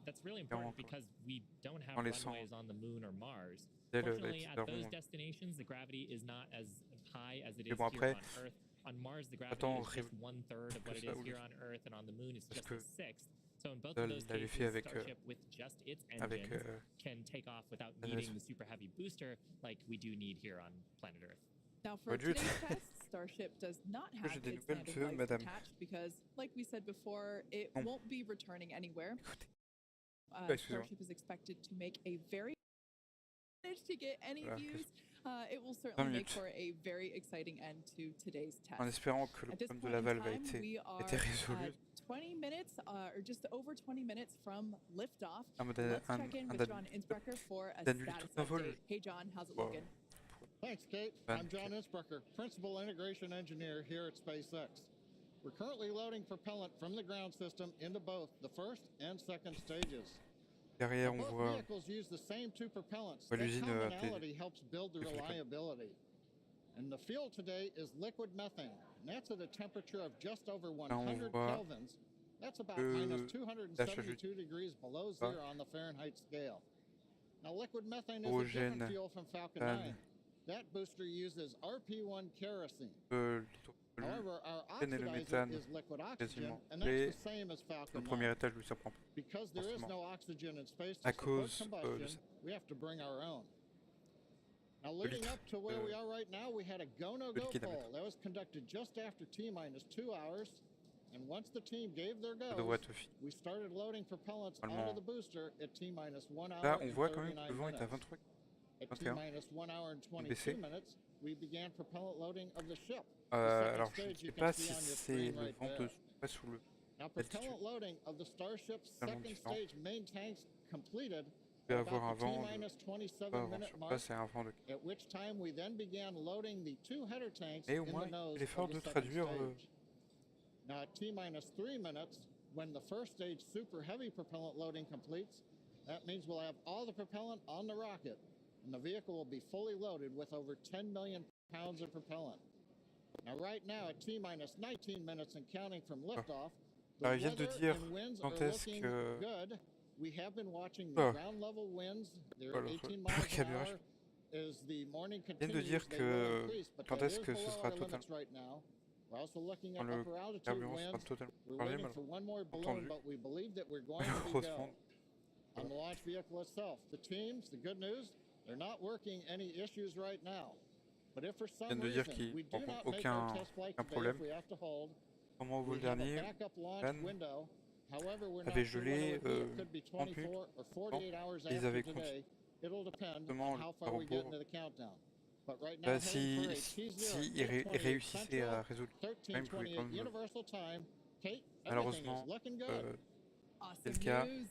that's really Clairement, important because we don't have en laissant runways on the moon or Mars. les Fortunately, at those ailerons. destinations, the gravity is not as high as it Mais is bon, here après, on Earth. On Mars, the gravity attends, is just 1/3 of what que it ça, is ou here on Earth, and on the moon, it's parce just que a sixth. So in both là, of those l'avait cases, fait avec Starship with just its avec engines can take off without la needing navette. the super heavy booster like we do need here on planet Earth. Now, for Aurait dû être. today's test, Starship does not J'ai have des its nouvelles standard de lights madame. attached because, like we said before, it Non. won't be returning anywhere. Écoutez, excusez-moi. Starship is expected to make a very to get any Voilà, views. It will certainly make minutes. for a very exciting end to today's test. En espérant que le At this problème de point la in valve a time, we are été résolu. 20 minutes, or just over 20 minutes from liftoff. Un Let's check in with John Innsbrucker for a d'annuler status tout un vol. update. Hey John, how's it Wow. looking? Thanks, Kate. I'm John Innsbrucker, Principal Integration Engineer here at SpaceX. We're currently loading propellant from the ground system into both the first and second stages. Derrière, on Both voit vehicles use the same two propellants. voit That l'usine, commonality helps build the des flics. reliability. And the fuel today is liquid methane, and that's at a temperature of just over 100 voit kelvins. That's about que minus la 272 degrees below zero on the Fahrenheit scale. Now, liquid methane is a Hydrogène, different fuel from Falcon methane. 9. That booster uses RP1 kerosene. l'hydrogène However, our et le oxidizer méthane is liquid oxygen, quasiment. and Et that's the same as le Falcon 9. premier étage, lui, ça prend pas. Because there is forcément. no oxygen in space to À support cause de combustion, ça. we have to bring our own. Now, leading litre up to where we de- are right now, we had a go-no-go liquide à poll. That was conducted just after T-minus 2 hours, and once the team gave their Ça go, devrait être fini. we started loading propellants Normalement. onto the booster at T-minus 1 hour Là, on and voit quand même que 39 le vent est à minutes. 23. At 21. T-minus 1 hour and 22 baissé. minutes, we began propellant loading of the ship. Alors, je ne stage sais you can pas see si on your c'est screen le right vent there. pas sous le Now, altitude. propellant loading of the Starship's Totalement second différent. stage main tanks completed Il peut y at avoir un about the vent T-minus pas 27 avant minute sur mark, place et un vent de. at which time we then began loading the two header tanks Et in au moins, the nose l'effort of de the second traduire stage. Now, at T-minus 3 minutes, when the first stage super heavy propellant loading completes, that means we'll have all the propellant on the rocket, and the vehicle will be fully loaded with over 10 million pounds of propellant. Now, right now, at T-minus 19 minutes and counting from liftoff, the Alors, ils viennent de weather dire and winds quand are est-ce looking que- good. We have been watching the Oh. ground level winds. They're Voilà, 18 le miles an cabrioche. hour. As the morning Ils viennent de continues, dire they que will increase, but quand that est-ce is que ce below sera our limits right now. We're also looking quand at le upper altitude carburant sera winds. totalement We're changé, waiting for one more balloon, entendu. but we believe that we're going to be go. Malheureusement. On the launch vehicle itself, the teams, the good news, they're not working any issues right now. But if for some viennent de dire reason qu'ils we do rencontrent not make our aucun test flight aucun today, problème. if we have to hold, Comment au vol we have a dernier, backup launch Pan window. However, we're not avait sure gelé, whether it be. It could be 30 minutes 24 or 48 hours et ils after avaient today. It'll depend justement on how le far we get rapport. into the countdown. But right now, Bah, heading for a si T0 il 828 réussissait à Central, résoudre le problème, il pouvait 1328 quand même, Universal Time. Kate, everything malheureusement, is looking good. Awesome c'est le cas. news.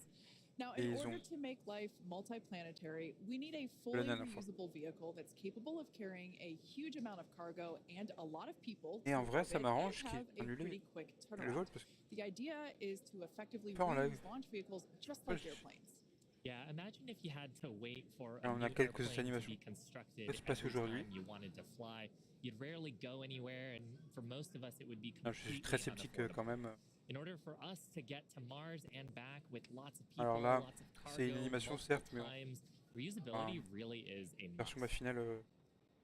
Now, Et in ils order ont- to make life multiplanetary, we need a fully la dernière fois. reusable vehicle that's capable of carrying a huge amount of cargo and a lot of people. Et en to vrai, ça orbit m'arrange and qu'ils have aient a annulé pretty quick le turnaround. vol parce que The idea is to effectively Pas en live. reuse launch vehicles just Ouais, like je- airplanes. Yeah, imagine if you had to wait for Là, a on a new quelques airplane to animations. be constructed Qu'est-ce qui se passe every aujourd'hui? time you wanted to fly. You'd rarely go anywhere, and for most of us, it would be Non, je suis completely très sceptique quand unaffordable. même. In order for us to get to Mars and back with lots of people, Alors là, lots of cargo, c'est une animation multiple certes, mais times, reusability really is a version must. finale,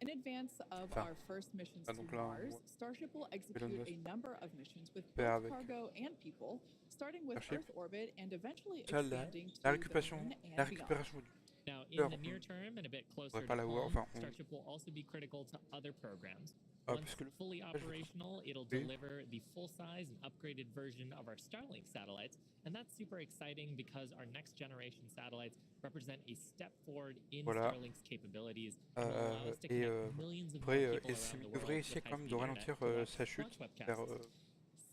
In advance of Enfin, our first missions ah, to donc là, on Mars, voit Starship will execute Elon a Musk number of missions with faire both avec cargo and people, starting with Starship. Earth orbit and eventually Ça, expanding to la the récupération, moon la and beyond. récupération du Now, in Alors, the near term and a bit closer pourrait to pas l'avoir, home, enfin, on- Starship will also be critical to other programs. Ah, Once parce que le- fully je vais operational, it'll Oui. deliver the full-size and upgraded version of our Starlink satellites, and that's super exciting because our next-generation satellites represent a step forward in Voilà. Starlink's capabilities and will allow us to Et connect millions of more après, people il around the devrait world essayer with quand même de high-speed ralentir internet to watch sa chute launch webcasts. vers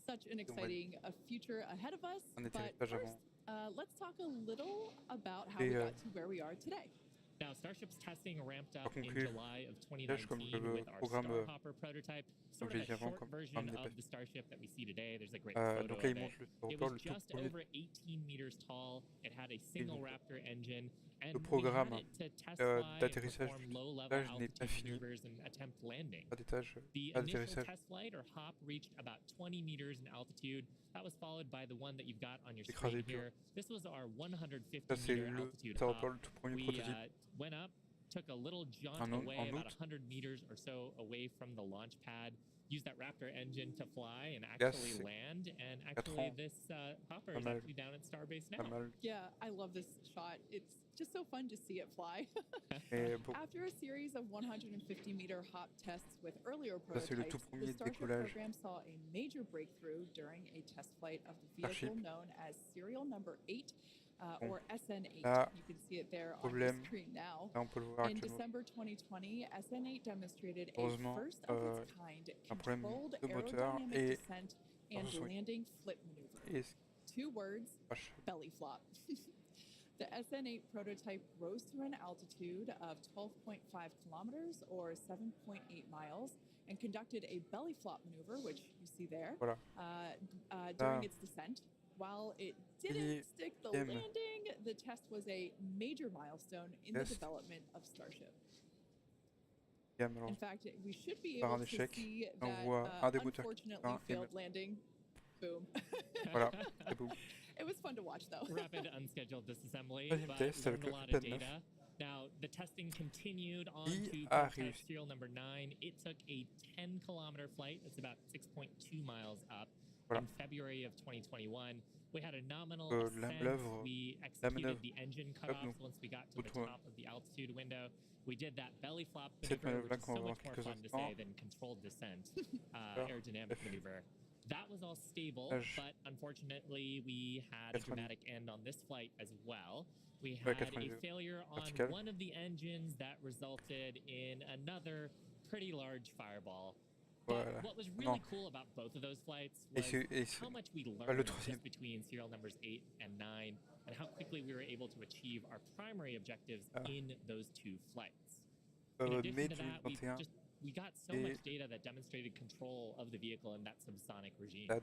Such an on va- exciting future ahead of us. un But atterrissage first, avant. Let's talk a little about how Et we got to where we are today. Now, Starship's testing ramped pour up in conclure, July of comme 2019 le with our programme, Starhopper prototype, comme sort j'ai of dit a avant, short comme version programme n'est of pas the Starship that we see today. There's a great fini. photo Donc là, of il it. montre le It Starhopper, was le tout just premier. over 18 meters tall. It had a single donc, Raptor engine, and le we had programme it to test fly and d'atterrissage perform du low-level stage n'est pas altitude fini. maneuvers and attempt landing. Pas d'étage, The pas initial d'atterrissage. test flight or hop reached about 20 meters in altitude. That was followed by the one that you've got on your Écrasé screen pur. here. This was our 150 Ça, c'est meter le altitude Starhopper, hop. le tout premier We prototype. went up, took a little jaunt En away août. about 100 meters or so away from the launch pad, used that Raptor engine to fly and Yes, actually c'est land, and 4 actually ans. this hopper Pas is mal. actually down at Starbase Pas now. mal. Yeah, I love this shot. It's just so fun to see it fly. Mais bon, After a series of 150-meter hop tests with earlier ça c'est le prototypes, tout the premier Starship décollage. program saw a major breakthrough during a test flight of the Starship. vehicle known as serial number 8, Bon, or SN8. là, You can see it there on the problème, screen now. là on peut le voir In actuellement. December 2020, SN8 demonstrated a Heureusement, first of its kind un problème controlled de moteur aerodynamic et descent dans and ce son landing flip maneuver. et Two words, crash. belly flop. The SN8 prototype rose to an altitude of 12.5 kilometers or 7.8 miles and conducted a belly flop maneuver, which you see there, Voilà. during Là, its descent. While it didn't stick the Millième landing, the test was a major milestone in the test. development of Starship. gamme, alors, In fact, we should be par able un to échec, see on that voit un des moteurs qui unfortunately s'éteint et failed landing. Boom. voilà, c'est beau. It was fun to watch though. Rapid unscheduled disassembly, Deuxième but test learned avec a le lot of Titan 9. data. Now, the testing continued on Qui to a prototype réussi? serial number 9. It took a 10-kilometer flight. That's about 6.2 miles up. Voilà. In February of 2021, we had a nominal La ascent. manœuvre, We la executed manœuvre, the engine hop, cutoffs donc, once we got to the autour- top of the altitude window. We did that belly flop Cette maneuver, manœuvre-là which is qu'on va so voir much en more quelques fun to say instants. than controlled descent, Alors, aerodynamic maneuver. That was all stable, Âge but unfortunately, we had a 90. dramatic end on this flight as well. We Ouais, had a 92. failure on Vertical. one of the engines that resulted in another pretty large fireball. But Voilà. what was Non. really cool about both of those flights Et was c'est how much we le learned troisième. just between serial numbers 8 and 9, and how quickly we were able to achieve our primary objectives Ah. in those two flights. In addition mai to that, 2021, we got so et much data that demonstrated control of the vehicle in that subsonic regime. la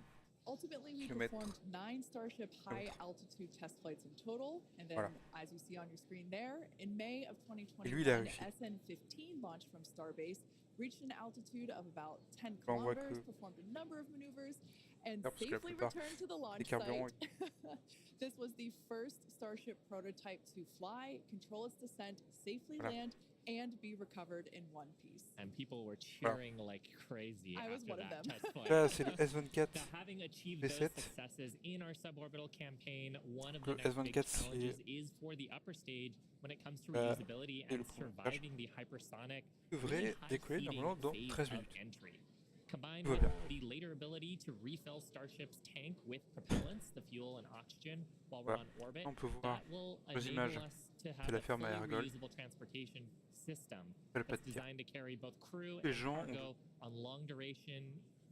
Ultimately, we kilomètres. performed 9 Starship high altitude test flights in total. And then, Voilà. as you see on your screen there, in May of Et lui, il a 2021, réussi. SN15 launched from Starbase, reached an altitude of about 10 On voit kilometers, que- performed a number of maneuvers, and parce que la safely plupart returned to the launch carburants site. This was the first Starship prototype to fly, control its descent, safely Voilà. land, and be recovered in one piece. And people were cheering like crazy I was after one of that them. test flight. Là, c'est le S24. Now, having achieved those V7. successes in our suborbital campaign, one of Le the next big S24, challenges is for the upper stage when it comes to Euh, reusability et and le premier surviving the hypersonic, Il really devrait décoller high-heating normalement dans phase 13 of minutes. entry. Combined Tout va with bien. the later ability to refill Starship's tank with propellants, the fuel and oxygen, while we're Voilà. on orbit, On peut voir that will aux enable images us to de have la a ferme à fully Ergol. reusable transportation system Je vais pas that's te dire designed to carry both crew Les and gens ont- cargo on long duration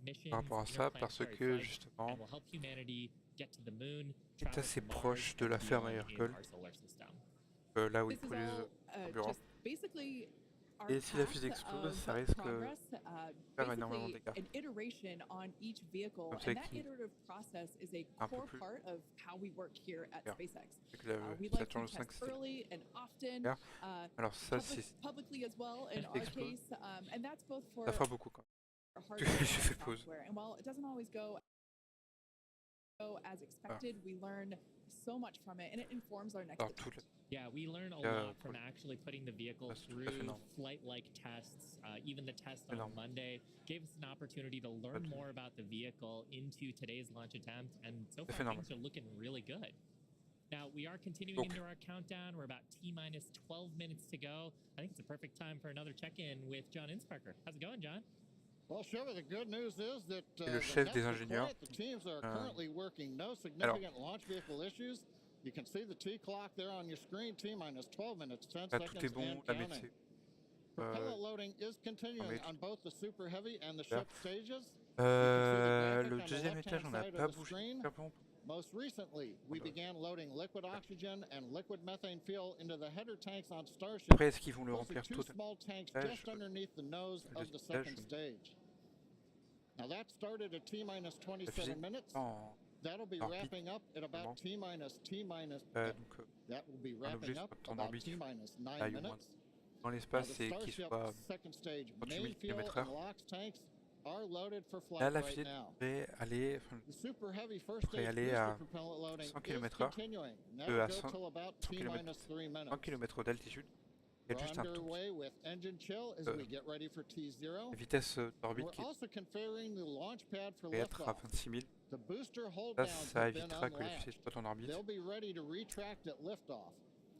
missions par rapport à ça parce interplanetary que flights, justement, and will help humanity get to the moon, c'est travel assez to Mars, proche de and la ferme à beyond in Ergol, our solar system. là où ils This is produisent all carburant. just basically our Et si la path fusée explose, of ça risque progress, faire énormément basically d'écarts. an iteration on each vehicle, Comme ça and that qui- iterative process is a un peu core plus part of how we work here at Yeah. SpaceX. C'est que la We like to Saturn 5 test c'était. early and often, Yeah. Alors ça, c'est publicly as well in our explose. case, and that's both for ça fera beaucoup quand hardware Je and fais pause. software. And while it doesn't always go as expected, we learn so much from it, and it informs our next Alors attempt. tout Yeah, we learn a Yeah, lot from actually putting the vehicle That's tout through à fait normal. flight-like tests. Even the test on Énorme. Monday gave us an opportunity to learn tout. more about the vehicle into today's launch attempt, and so fait far normal. things are looking really good. Now, we are continuing Donc. into our countdown. We're about T-minus 12 minutes to go. I think it's a perfect time for another check-in with John Insparker. How's it going, John? Well, Shiva, the good news is that le the chef decks des are ingénieurs. quiet. The teams are Euh, currently working. No significant launch vehicle issues. You can see the T clock there on your screen. T minus 12 minutes, 10 Là, seconds, tout est bon, and la counting. météo. Propellant loading is continuing météo. on both the Super Heavy and the Yeah. ship stages. Le graphic on the deuxième left-hand étage, on n'a side of pas the bougé screen. carburant Most recently, we began loading liquid oxygen and liquid methane fuel into the header tanks on Starship. Après, est-ce qu'ils vont le Those are remplir two small tanks total just underneath the nose le of the stage, second stage. Now that started at T-minus la fusée 27 minutes. en That'll be orbite, wrapping up at about normalement. T-minus. Donc, That will be un wrapping objet up soit en about orbite, T-minus 9 taille au moins minutes. dans Now l'espace the et qu'il Starship soit second stage 38 main 000 fuel and km/h. LOX tanks are loaded for Là, flight la right fusée now. devrait aller, enfin, The super heavy first devrait stage aller booster à propellant loading 100 is km/h, continuing. And à that'll go 100 till about 100 km, T-minus 3 minutes. 100 km d'altitude. Il y We're a juste un tout petit underway with engine chill as we get ready for T0. la vitesse d'orbite We're qui also configuring the launch pad for devrait être à liftoff. 26 000. The booster hold Ça, downs ça have been évitera que les fusées unlatched. soient en orbite, They'll be ready to retract at liftoff.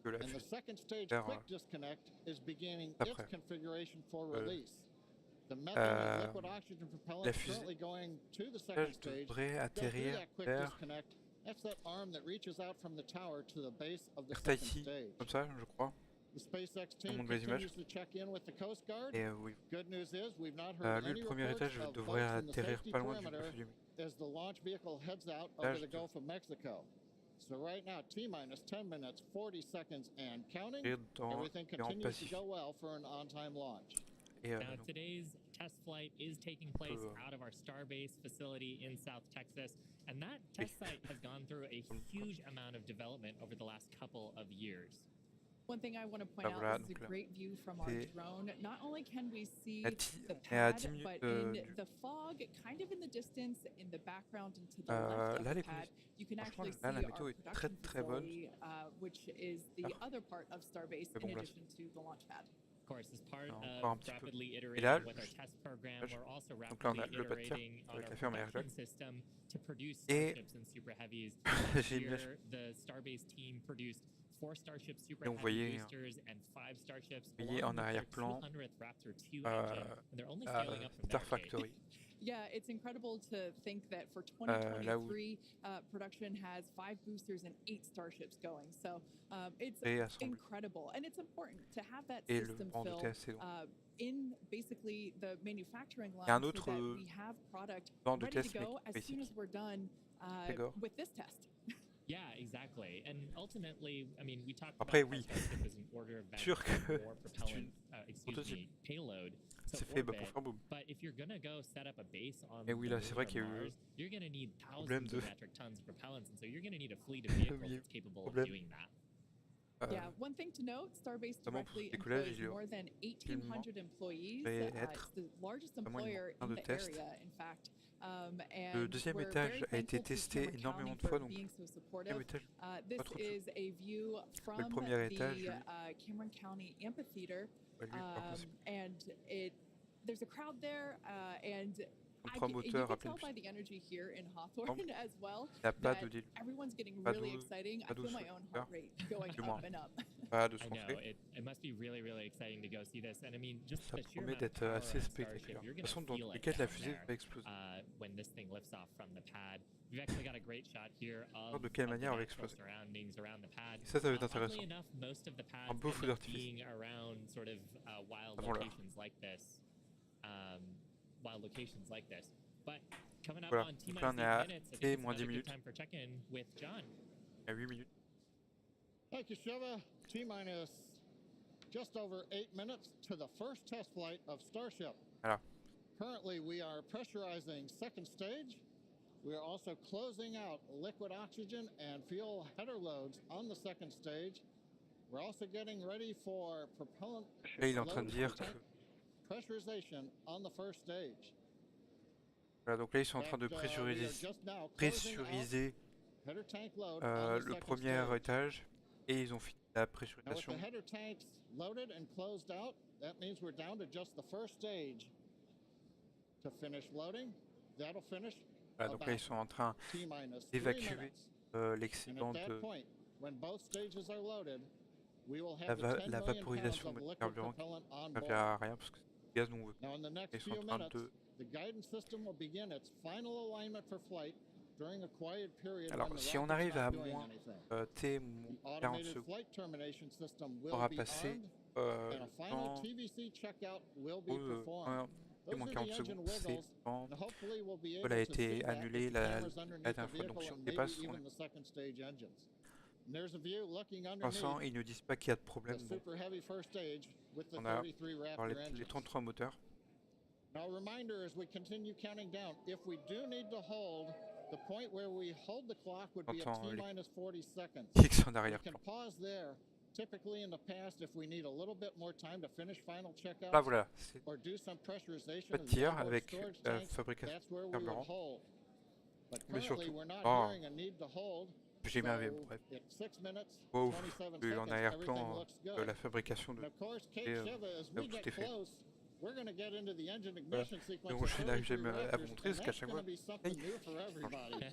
que la And the fusée second stage vers quick disconnect is beginning its après. configuration for release. The methane and liquid oxygen propellant la is fusée currently going to the second stage. devrait Go through atterrir that quick vers disconnect. That's that arm that reaches out from the tower to the base of the second Tahiti, stage. comme ça, je crois. The SpaceX On team montre les images. continues to check in with the Coast Guard. Et oui, Good news is we've not heard lui, any le premier reports étage of devrait boats in the atterrir safety pas loin du perimeter fusée. as the launch vehicle heads out Là, over je the Gulf of Mexico. So right now, T-minus 10 minutes, 40 seconds, and counting. dans Everything et en continues to Pacifique. go well for an on-time launch. Et Now, donc, today's test flight is taking place out of our Starbase facility in South Texas, and that test site has gone through a huge amount of development over the last couple of years. One thing I want to point voilà, out is donc a là, great view from our c'est drone. Not only can we see the et à pad, 10 minutes but in du... the fog, kind of in the distance, in the background and to the left of là, the les pad, you can franchement, actually see là, la our météo est très production très bonne. facility, which is the other part of Starbase Mais bon, in là, addition to the launch pad. Of course, as part encore un of petit peu. rapidly Et iterating là, with our test program, là, je- we're also donc là, on a rapidly le pas de tir iterating on avec our la ferme à production airlock. system to produce Et Starships and Super Heavies. j'ai une image. Here, the Starbase team produced 4 Starship Super Et on Heavy voyait, boosters and 5 Starships, voyez along en with their arrière-plan, 200th Raptor 2 engine, and they're only scaling up from Star there, Kate. Factory. Yeah, it's incredible to think that for là où 2023, production has 5 boosters and 8 Starships going. So it's et assemblé. incredible. And it's important to have that Et le system banc de fill test, c'est donc. in basically the manufacturing Il y a un line so autre that we have product banc de ready to test, mais go as soon as spécifique. we're done D'accord. with this test. Yeah, exactly. And ultimately, I mean, we talked Après, about oui. how Starship is an order of Sûr magnitude que more c'est propellant, une excuse prototype. me, payload to C'est fait pour orbit. faire boum. But if you're gonna go set up a base on Et oui, the là, c'est moon vrai or qu'il y a eu Mars, you're gonna need problème thousands of de- metric tons of propellants, and so you're gonna need a fleet of vehicles Oui, that's capable problème. of doing that. Yeah, one thing to note, Starbase notamment pour directly le décollage, employs il y more than 1,800 employees. devrait It's être the largest vraiment une employer fin in de the test. area, in fact. Le And deuxième we're étage very a été thankful to testé Cameron énormément County de fois, for donc being so le supportive. deuxième étage, This pas trop dessus. is a view from premier étage, the Cameron County Amphitheater, Lui, par contre, and there's a crowd there, and trois you moteurs can à pleine tell by the energy here in Hawthorne as well il n'y a pas that de dilution, everyone's getting pas really d'eau- exciting. I pas d'eau feel my sous own le heart rate going du up moins. and up. pas de I son know fait. it must be really, really exciting to go see this, and I mean, just Ça the sheer promet amount of d'être power assez on spectaculaire. Starship, De you're toute gonna façon, dans feel tous les it cas, la down fusée there, va exploser. when this thing lifts off from the pad. We've actually got a great shot here of, De quelle of the manière elle va natural exploser. surroundings around the pad. Et ça va être Oddly intéressant. enough, most of the pads Un beau end feu up d'artifice. being around sort of wild Avant l'heure. locations like this. Wild locations like this. But coming up Voilà. on Donc là, on est T-minus à 8 minutes, I et think it's moins another 10 good minutes. time for check-in with John. À 8 minutes. Thank you, Shiva. T-minus just over 8 minutes to the first test flight of Starship. Voilà. Currently, we are pressurizing second stage. We are also closing out liquid oxygen and fuel header loads on the second stage. We're also getting ready for propellant Là, il est en train de load dire que... tank pressurization on the first stage. Voilà, donc là, ils sont en train de That, we are pressuriser, just now closing out header tank load on the le second premier stage. étage et ils ont fini la Now, with pressurisation. the header tanks loaded and closed out, that means we're down to just the first stage to finish loading. That'll finish Voilà, donc là, ils sont en train T-minus 3 d'évacuer minutes. And l'excédent at that de point, when both stages are loaded, we will la, have the 10 la million vaporisation pounds of de liquid carburant qui propellant on ne board. servira à rien parce que c'est du gaz, donc Now, in the ils next sont few en train minutes, de... the guidance system will begin its final alignment for flight during a quiet period Alors, when the si on rocket's arrive à not doing moins anything. T, The moins 40 automated secondes, flight termination system on will aura be passé armed, and a final dans TVC checkout will be performed. Et moins Those are 40 the engine secondes, c'est wiggles, quand and hopefully we'll be vol a able to été see that annulé with the la cameras underneath dernière the fois. Donc vehicle si on and maybe dépasse, on even the second stage engines. And there's a view looking pour l'instant, underneath ils ne disent pas qu'il y a de the problème. Bon, super heavy first stage with the on a 33 alors, Raptor les engines. 33 moteurs. Now, a reminder as we continue counting down, if we do need to hold, the point where we hold the clock would be at Entend les T-minus 40 seconds. X en We can arrière-plan. pause there. Typically in the past, if we need a little bit more time to finish final Là checkouts voilà, c'est or do some pressurization pas of de the tir onboard avec storage la tanks, fabrication that's where de we would carburant. hold. But Mais currently, surtout, we're not oh, hearing a need to hold. j'ai mis un V, So bref. it's 6 minutes, Wow, 27 en seconds, everything arrière-plan, looks good. la fabrication de And of course, Kate et, Shiva, as là we où tout get est fait. close, we're going to get into the engine Voilà. ignition sequence Donc of je n'arrive 33 jamais à vous Raptors, montrer and parce qu'à that's chaque going fois, to be something hey, new for everybody.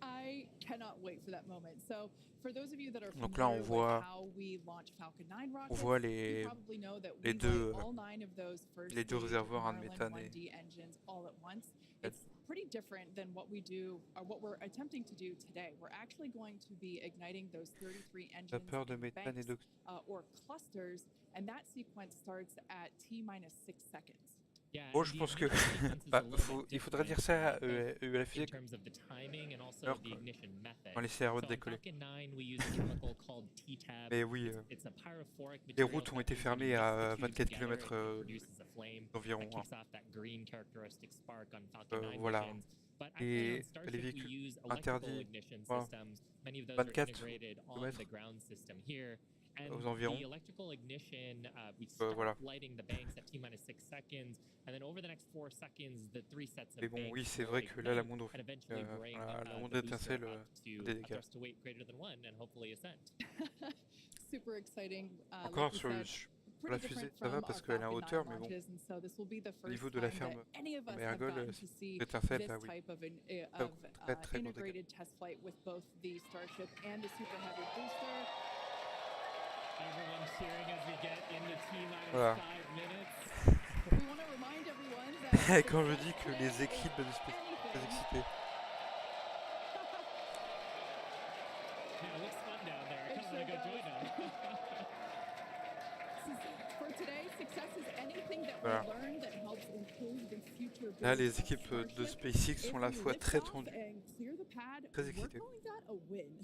I cannot wait for that moment. So, for those of you that are donc là on familiar with voit, how we launch Falcon 9 on rockets, voit you probably know that les we deux, light all 9 of those first les deux stage réservoirs de Marlin méthane et 1D engines all at once. la It's pretty different than what we do or what we're attempting to do today. We're actually going to be igniting those 33 engines vapeur de in méthane et banks d'oxygène. or clusters, and that sequence starts at T-minus 6 seconds. Yeah, Bon, and je the pense que ignition sequence is a bah, little bit il faudrait dire different, ça à both la in fusée terms of the timing and also alors the ignition method. quand les CRO So on décoller. Falcon 9, we use a chemical called T-tab. Mais oui, It's a pyrophoric les material routes ont that été means when fermées you mix à the two 24 together, km it produces a flame d'environ. that kicks off that green characteristic spark on Falcon 9 Voilà. missions. But actually on Et les Starship, we véhicules use electrical interdits, ignition voilà, systems. Many of those are 24 integrated on km the ground system here. And aux environs. the electrical ignition, we start Voilà. lighting the banks at T-minus 6 seconds, and then over the next 4 seconds, the 3 sets of Mais bon, banks oui, c'est will vrai que là, la ignite moindre, and eventually bring la the moindre booster étincelle up to des a dégâts. thrust to weight greater than 1 and hopefully ascent. Super exciting. Encore like sur, we said, sur la pretty fusée, different ça va from parce our qu'elle est en Falcon 9 hauteur, mais bon, launches, and so this will be the au first niveau de la time ferme that any of us have Ergol, gotten to see l'étincelle, this là, oui. type of, Ça coûte très très gros dégâts. integrated test flight with both the Starship and the Super Heavy booster. Everyone cheering as we get into T-minus Voilà. 5 minutes. We want to remind everyone that Quand je success dis que today les is équipes de Spacex sont très anything. excitées. Yeah, it looks fun down there. It Come on, sure go join does. them. For today, success is anything that we Voilà. learn that helps improve the future Là, builds les of équipes de Starship. SpaceX sont à la If we fois lift très off tendues, and clear the pad, très we're excitées. calling that a win.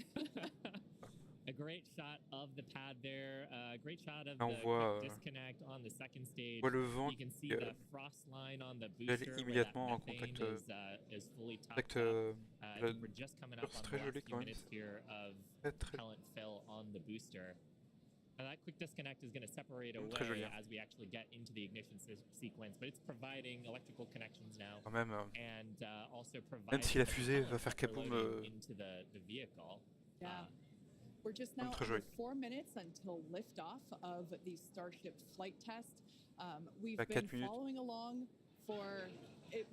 A great shot of the pad there. A great shot of Là, on the voit, quick disconnect on the second stage. on voit le vent You can see qui the frost line on the est booster where that immédiatement en methane contact, is fully topped contact up. la- We're just coming up c'est on très the joli last few quand même. minutes here of Très très propellant fill on the booster. And that quick disconnect is going to separate très joli. away as we actually get into the ignition sequence, but it's providing electrical connections now Quand même, and also même providing si la the fusée propellant va faire for kaboom, loading into the vehicle. Yeah. We're just now très under joli. 4 minutes until liftoff of the Starship flight test. We've À been 4 minutes. following along for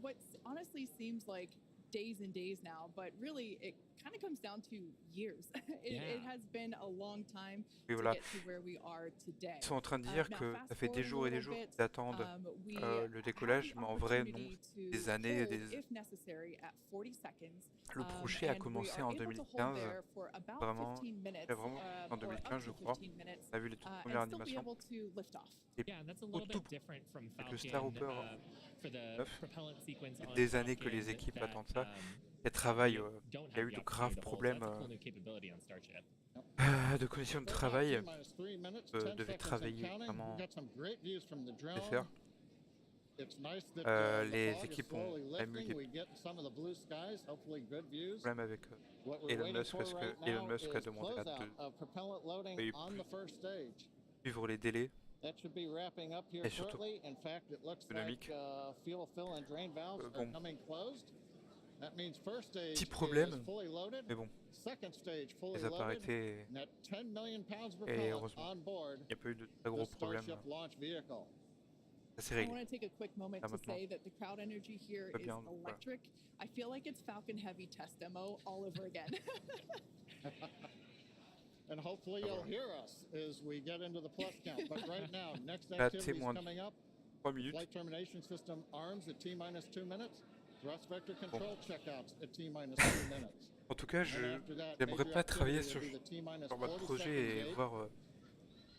what honestly seems like days and days now, but really it kind of comes down to years. It Yeah. has been a long time Oui, to voilà. get to where we are today. Ils sont en train de dire Now, que fast ça fait des forward a jours et des little jours bit, qu'ils attendent we le décollage, have the mais en vrai, non, opportunity to des années et hold, des... if necessary, at 40 seconds. Le projet a And we commencé are en able to hold 2015, there for about vraiment, 15 minutes, c'est vraiment en or up 2015, je to crois. 15 minutes, On a vu les toutes and premières still be animations. able to lift off. Yeah, and that's a Au little tout bit different from avec le Falcon Star Hopper for the 9, propellant sequence on des années que les Falcon équipes that, attendent ça. Elles we travaillent, don't il y a have eu the de graves opportunity to hold. problèmes That's a cool new capability on Starship. de conditions de travail. T-minus 3 minutes, 10 devaient seconds and travailler counting. vraiment We've got some great views from the drone. nécessaires. It's nice that Les the fog is équipes ont slowly même eu lifting. des We get some of the blue skies, hopefully good views. problèmes avec What we're Elon waiting Musk for parce que right Elon now Musk a is demandé à closeout of propellant loading de on the first stage. suivre les délais. That should be wrapping up here Et surtout shortly. In fact, it looks économique. like fuel fill and drain valves are Bon. coming closed. That means first stage Petit problème, is fully loaded. mais bon, Second stage fully les appareils loaded. étaient... And at 10 million pounds of Et propellant heureusement, on board il n'y a pas eu de très the gros problèmes. Starship launch vehicle. Ça s'est I réglé. want to take a quick moment Là, to maintenant. say that the crowd energy here Très is bien, donc, voilà. electric. I feel like it's Falcon Heavy test demo all over again. And hopefully Ah, you'll voilà. hear us as we get into the plus count. But right now, next Là, activity is témoin. coming up. 3 minutes. Flight termination system arms at T-minus 2 minutes. Thrust vector control checkouts at T-minus 2 minutes. En tout cas, And after that, j'aimerais major pas travailler activity sur would be the T-minus mode 40 projet second et gate. voir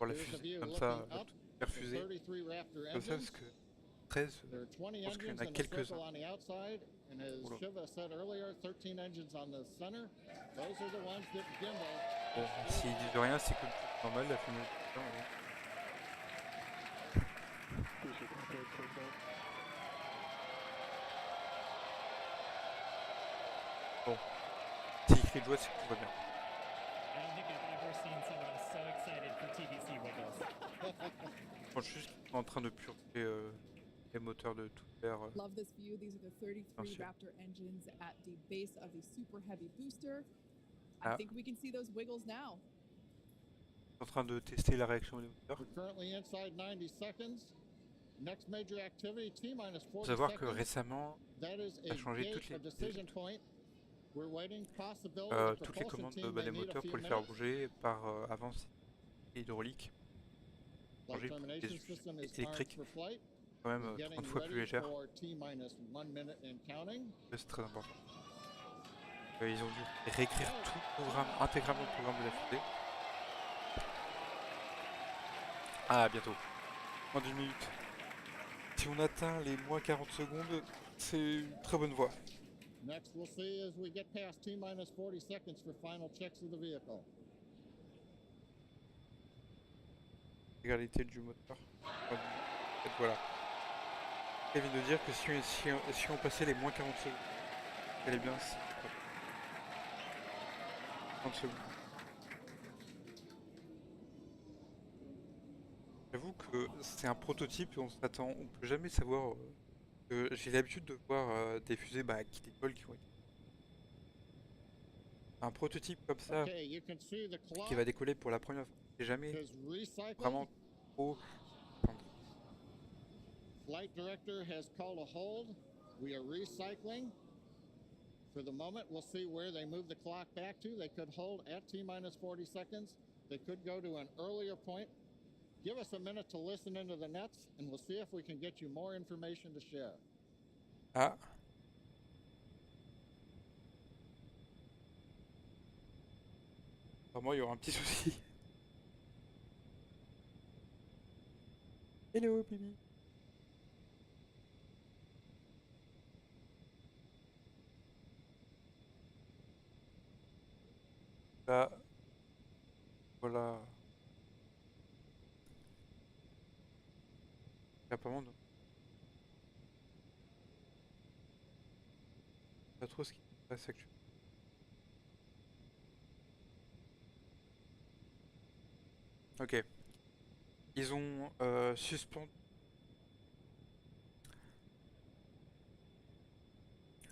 la Here's a fusée view comme looking ça, up faire the fusée 33 Raptor comme ça, parce engines. que 13. There are 20 Je pense qu'il y en engines a in a quelques-uns. circle on the outside, and as Oula. Shiva said earlier, 13 engines on the center. Those are the ones that gimbal. Bon, s'ils disent rien, c'est comme tout normal, la fumée. Bon, s'il crie de joie, c'est que tout va bien. I don't think I've ever seen someone so excited for TBC wiggles. Je pense juste qu'ils sont en train de purger les moteurs de tout faire. Love this view. These are the 33 Ensuite. Raptor engines at the base of the super heavy booster. Ah. I think we can see those wiggles now. En train de tester la réaction des moteurs. We're currently inside 90 seconds. Next major activity, T-minus Il faut 40 savoir que seconds. récemment, That is a a changé gate, toutes les- a decision point. We're waiting possibility the toutes les propulsion commandes team des may need a moteurs few pour les faire minutes. bouger par avance hydraulique. Flight changer pour termination des system is armed électriques. for flight. Quand même We're 30 getting fois plus ready légère. for T-minus 1 minute and counting. C'est très important. Ils ont dû réécrire tout le programme, intégralement le programme de la fusée. Ah, bientôt. Moins d'une minute. Si on atteint les moins 40 secondes, c'est une très bonne voie. Next, we'll see as we get past T-minus 40 seconds for final checks of the vehicle. Égalité du moteur. Et voilà. Il vient de dire que si on passait les moins 40 secondes, elle est bien. 30 secondes. J'avoue que c'est un prototype et on peut jamais savoir. J'ai l'habitude de voir des fusées qui décollent, qui ont été. Un prototype comme ça Okay, you can see the qui clock va décoller pour la première fois. C'est jamais is recycling. vraiment trop. Flight director has called a hold. We are recycling. For the moment, we'll see where they move the clock back to. They could hold at T-minus 40 seconds. They could go to an earlier point. Give us a minute to listen into the nets, and we'll see if we can get you more information to share. Ah. Pour moi, il y aura un petit souci. Hello, baby. Là. Voilà. Apparemment, non. Pas trop ce qui se passe actuellement. Ok. Ils ont suspendu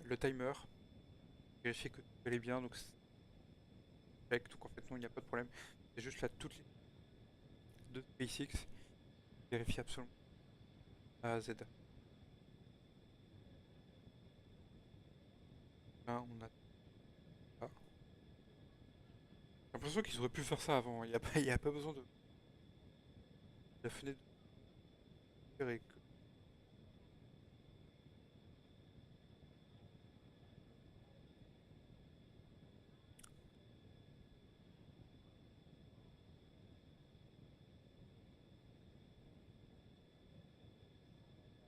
le timer. Vérifier que tout allait bien. Donc, donc en fait, non, il n'y a pas de problème. C'est juste là, toutes les de SpaceX. Vérifier absolument A à Z. Là, on a. Ah. J'ai l'impression qu'ils auraient pu faire ça avant. Il n'y a pas besoin de. La fenêtre. Et que-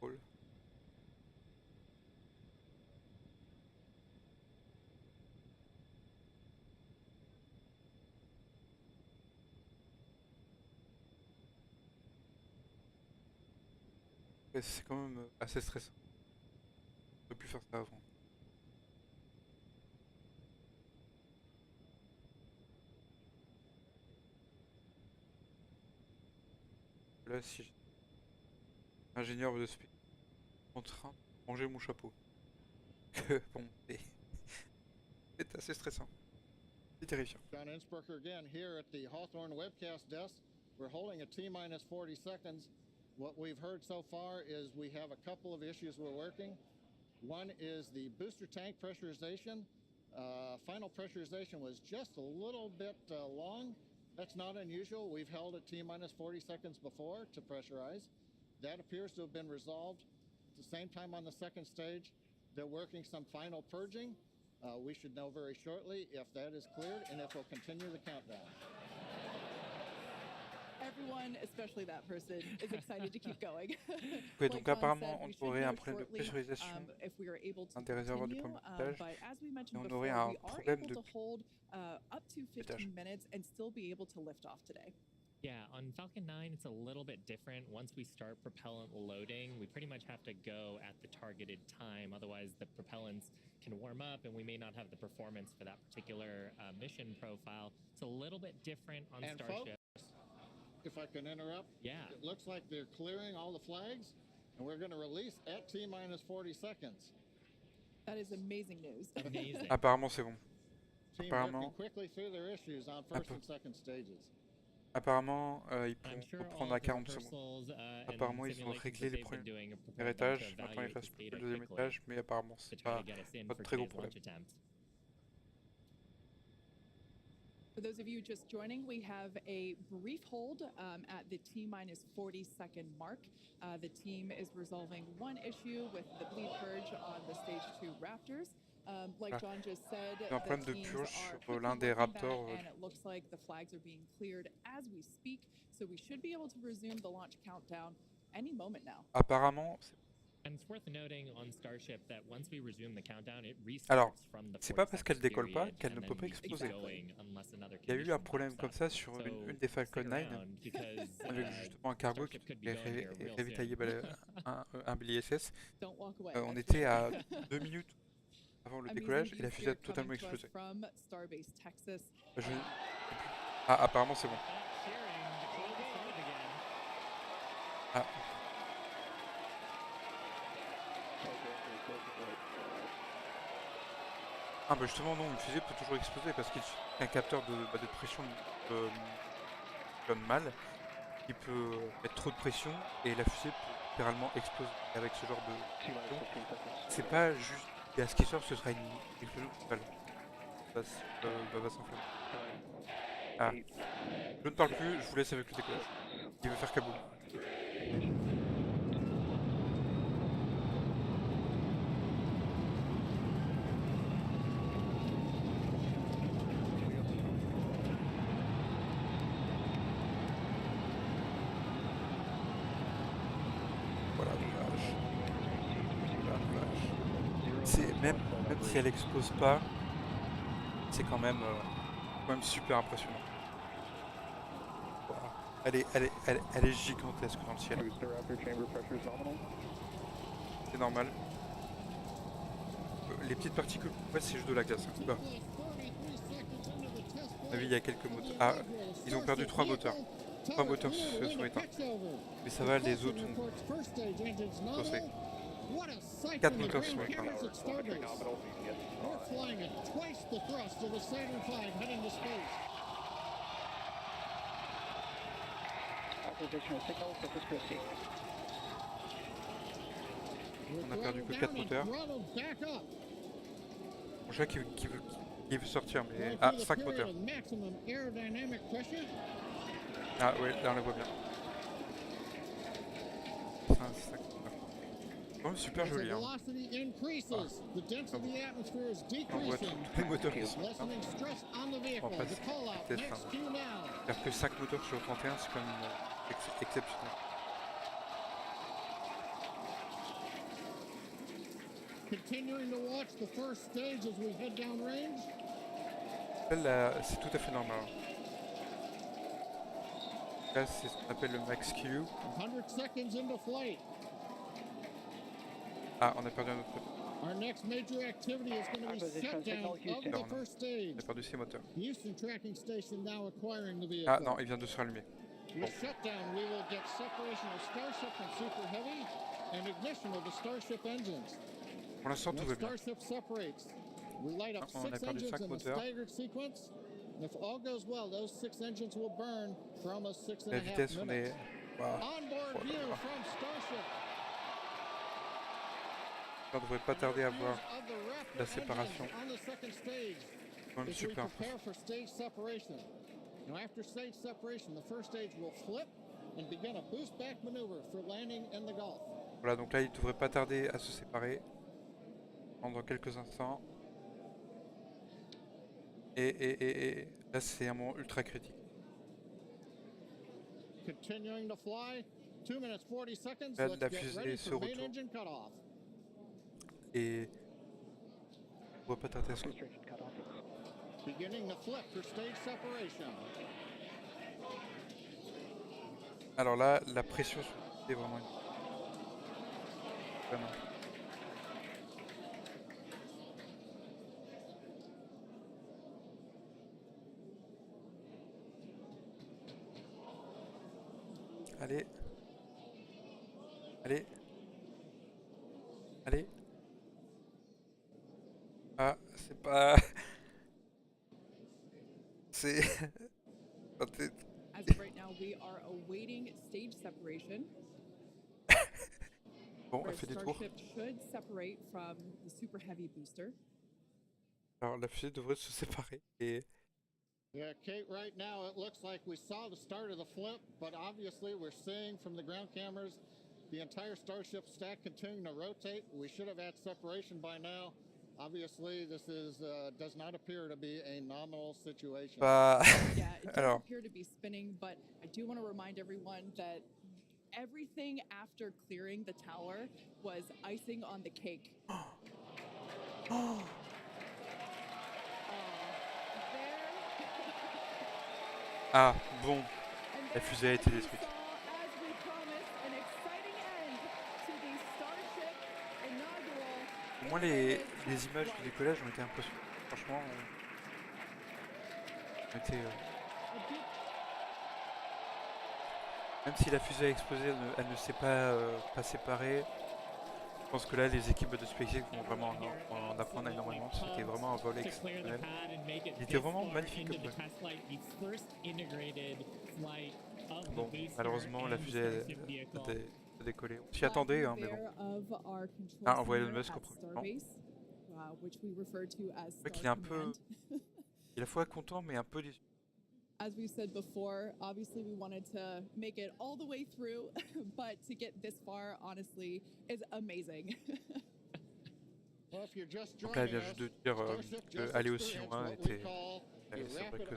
Cool. Ouais, c'est quand même assez stressant. On aurait pu faire ça avant. Là, si j'étais ingénieur de SpaceX en train de manger mon chapeau. Que bon, c'est assez stressant. C'est terrifiant. John Innsbrucker again here at the Hawthorne webcast desk. We're holding at T-minus 40 seconds. What we've heard so far is we have a couple of issues we're working. One is the booster tank pressurization. Final pressurization was just a little bit long. That's not unusual. We've held at T-minus 40 seconds before to pressurize. That appears to have been resolved. At the same time on the second stage, they're working some final purging. We should know very shortly if that is cleared and if we'll continue the countdown. everyone, especially that person, is excited to keep going. Ok, donc Like John apparemment, said, on we should aurait un know problème de shortly pressurisation if we are able to un des réservoirs du continue. premier étage, But as we et mentioned on before, aurait un we are problème able de to hold up to étage. 15 minutes and still be able to lift off today. Yeah, on Falcon 9, it's a little bit different. Once we start propellant loading, we pretty much have to go at the targeted time. Otherwise, the propellants can warm up and we may not have the performance for that particular mission profile. It's a little bit different on And Starship. folks, if I can interrupt, Yeah. it looks like they're clearing all the flags, and we're going to release at T-minus 40 seconds. That is amazing news. Amazing. Apparemment, c'est bon. Team Apparemment, working quickly through their issues on first and second stages. apparemment ils I'm pourront sure all reprendre à of the 40 secondes. rehearsals and Apparemment, ils ont simulations réglé that les they've been premiers doing are preparing them to étages. Maintenant, il evaluate reste this plus que data le deuxième quickly étage, mais apparemment, to c'est try pas, to get us in pas for de très gros today's problème. launch attempt. For those of you just joining, we have a brief hold at the T-minus 40-second mark. The team is resolving one issue with the bleed purge on the Stage 2 Raptors. Like John just said, Il y a un the problème de teams purge are sur quickly l'un des working that, Raptors. and it looks like the flags are being cleared as we speak. So we should be able to resume the launch countdown any moment now. Apparemment, And it's worth noting on Starship that once we resume the countdown, it restarts alors, from the c'est pas parce 40 qu'elle décolle pas period, qu'elle ne and peut then pas we keep exploser. going unless another Il y a eu un condition problème pops comme up. ça sur So une des Falcon stick 9, around because, avec justement un cargo qui Starship could be est going here real ravitaillé soon. un BISS. Don't walk away. On that's était right. à 2 minutes avant le Amazing décollage et la views fusée a here totalement coming to us explosé. from Starbase, Texas. Je- Ah, apparemment, c'est bon. Cheering, the clock started again. Ah. Ah bah justement non, une fusée peut toujours exploser parce qu'il suffit qu'un capteur de pression donne mal, il peut mettre trop de pression et la fusée peut littéralement exploser. Avec ce genre de c'est pas juste gaz qui sort, ce sera une explosion totale. Va s'enflammer. Ah. Je ne parle plus, je vous laisse avec le décollage. Il veut faire kaboom. Voilà, vache. C'est même si elle explose pas, c'est quand même super impressionnant. Voilà. Elle est gigantesque dans le ciel. C'est normal. Les petites particules, en fait, c'est juste de la glace. Là. À mon avis, il y a quelques moteurs. Ah, ils ont perdu 3 moteurs. 3 moteurs se sont éteints. Mais ça va, les autres sont saucés. 4 moteurs se sont éteints. On a perdu que 4 moteurs. Mon chat qui veut sortir, mais... Ah, 5 moteurs. Ah ouais, là on les voit bien. 5 moteurs. C'est quand même super joli, hein. Ah. On voit tous les moteurs qui sont éteints. On passe vitesse, faire que 5 moteurs sur 31, c'est quand même exceptionnel. Continuing to watch the first stage as we head downrange. Là, c'est tout à fait normal. Là, c'est ce qu'on appelle le max Q. 100 seconds into flight. Ah, on a perdu un autre moteur. Our next major activity is going to be shutdown of the first stage. On a perdu 6 moteurs. Houston tracking station now acquiring the vehicle. Ah non, il vient de se rallumer. With shutdown, we will get separation of Starship from Super Heavy and ignition of the Starship engines. Pour l'instant, tout va When bien. Starship separates, we light up On a 6 perdu engines 5 in a moteurs. staggered sequence. And if all goes well, those 6 engines will burn for almost 6 and La a half vitesse, on minutes. est... Wow. Onboard view from Starship. On ne devrait pas tarder à voir Of the Raptor la séparation. engines on the second stage. C'est quand même As we super prepare impressionnant. for stage separation. Now, after stage separation, the first stage will flip and begin a boost back maneuver for landing in the Gulf. Voilà, donc là, il ne devrait pas tarder à se séparer pendant quelques instants. Et là, c'est un moment ultra critique. continuing to fly. 2 minutes 40 seconds. La Let's get fusée ready se for main retourne. engine cutoff. Et on voit pas tarder à son. Beginning the flip for stage separation. Alors là, la pression sur le est vraiment. Vraiment. Allez. Allez. Allez. Ah, c'est pas... C'est... As of right now, we are awaiting stage separation. Bon, Where elle fait des tours. Starship should separate from the super heavy booster. Alors la fusée devrait se séparer. Et Yeah, Kate, right now it looks like we saw the start of the flip, but obviously we're seeing from the ground cameras the entire Starship stack continuing to rotate. We should have had separation by now. Obviously, this is does not appear to be a nominal situation. bah... Yeah, it does Alors, appear to be spinning, but I do want to remind everyone that everything after clearing the tower was icing on the cake. ah, bon, la fusée a été détruite. Au moins les images du décollage ont été impressionnantes. Franchement, ont été... Même si la fusée a explosé, elle ne s'est pas séparée. Je pense que là, les équipes de SpaceX vont vraiment en apprendre énormément. C'était vraiment un vol exceptionnel. Il était vraiment magnifique. Bon, malheureusement, la fusée a décollé. On s'y attendait, hein, mais bon. Ah, on voyait Elon Musk au premier plan. C'est vrai qu'il est un peu... Il est à la fois content, mais un peu déçu. As we said before, obviously we wanted to make it all the way through, but to get this far, honestly, is amazing. Donc là, elle vient juste de dire qu'aller aussi loin était... C'est vrai que...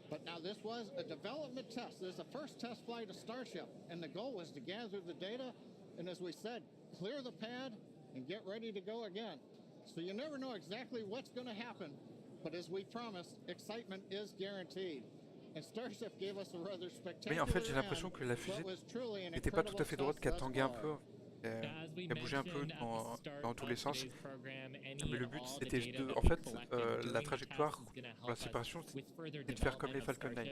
But now this was a development test. This is the first test flight of Starship, and the goal was to gather the data, and as we said, clear the pad and get ready to go again. So you never know exactly what's going to happen, but as we promised, excitement is guaranteed. And Starship gave us a rather spectacular Oui, en fait, j'ai l'impression que la fusée n'était pas tout à fait droite, qu'elle tanguait un peu. Elle bougeait un peu dans tous les sens. Mais le but, c'était de... En fait, la trajectoire pour la séparation, c'était de faire comme les Falcon 9.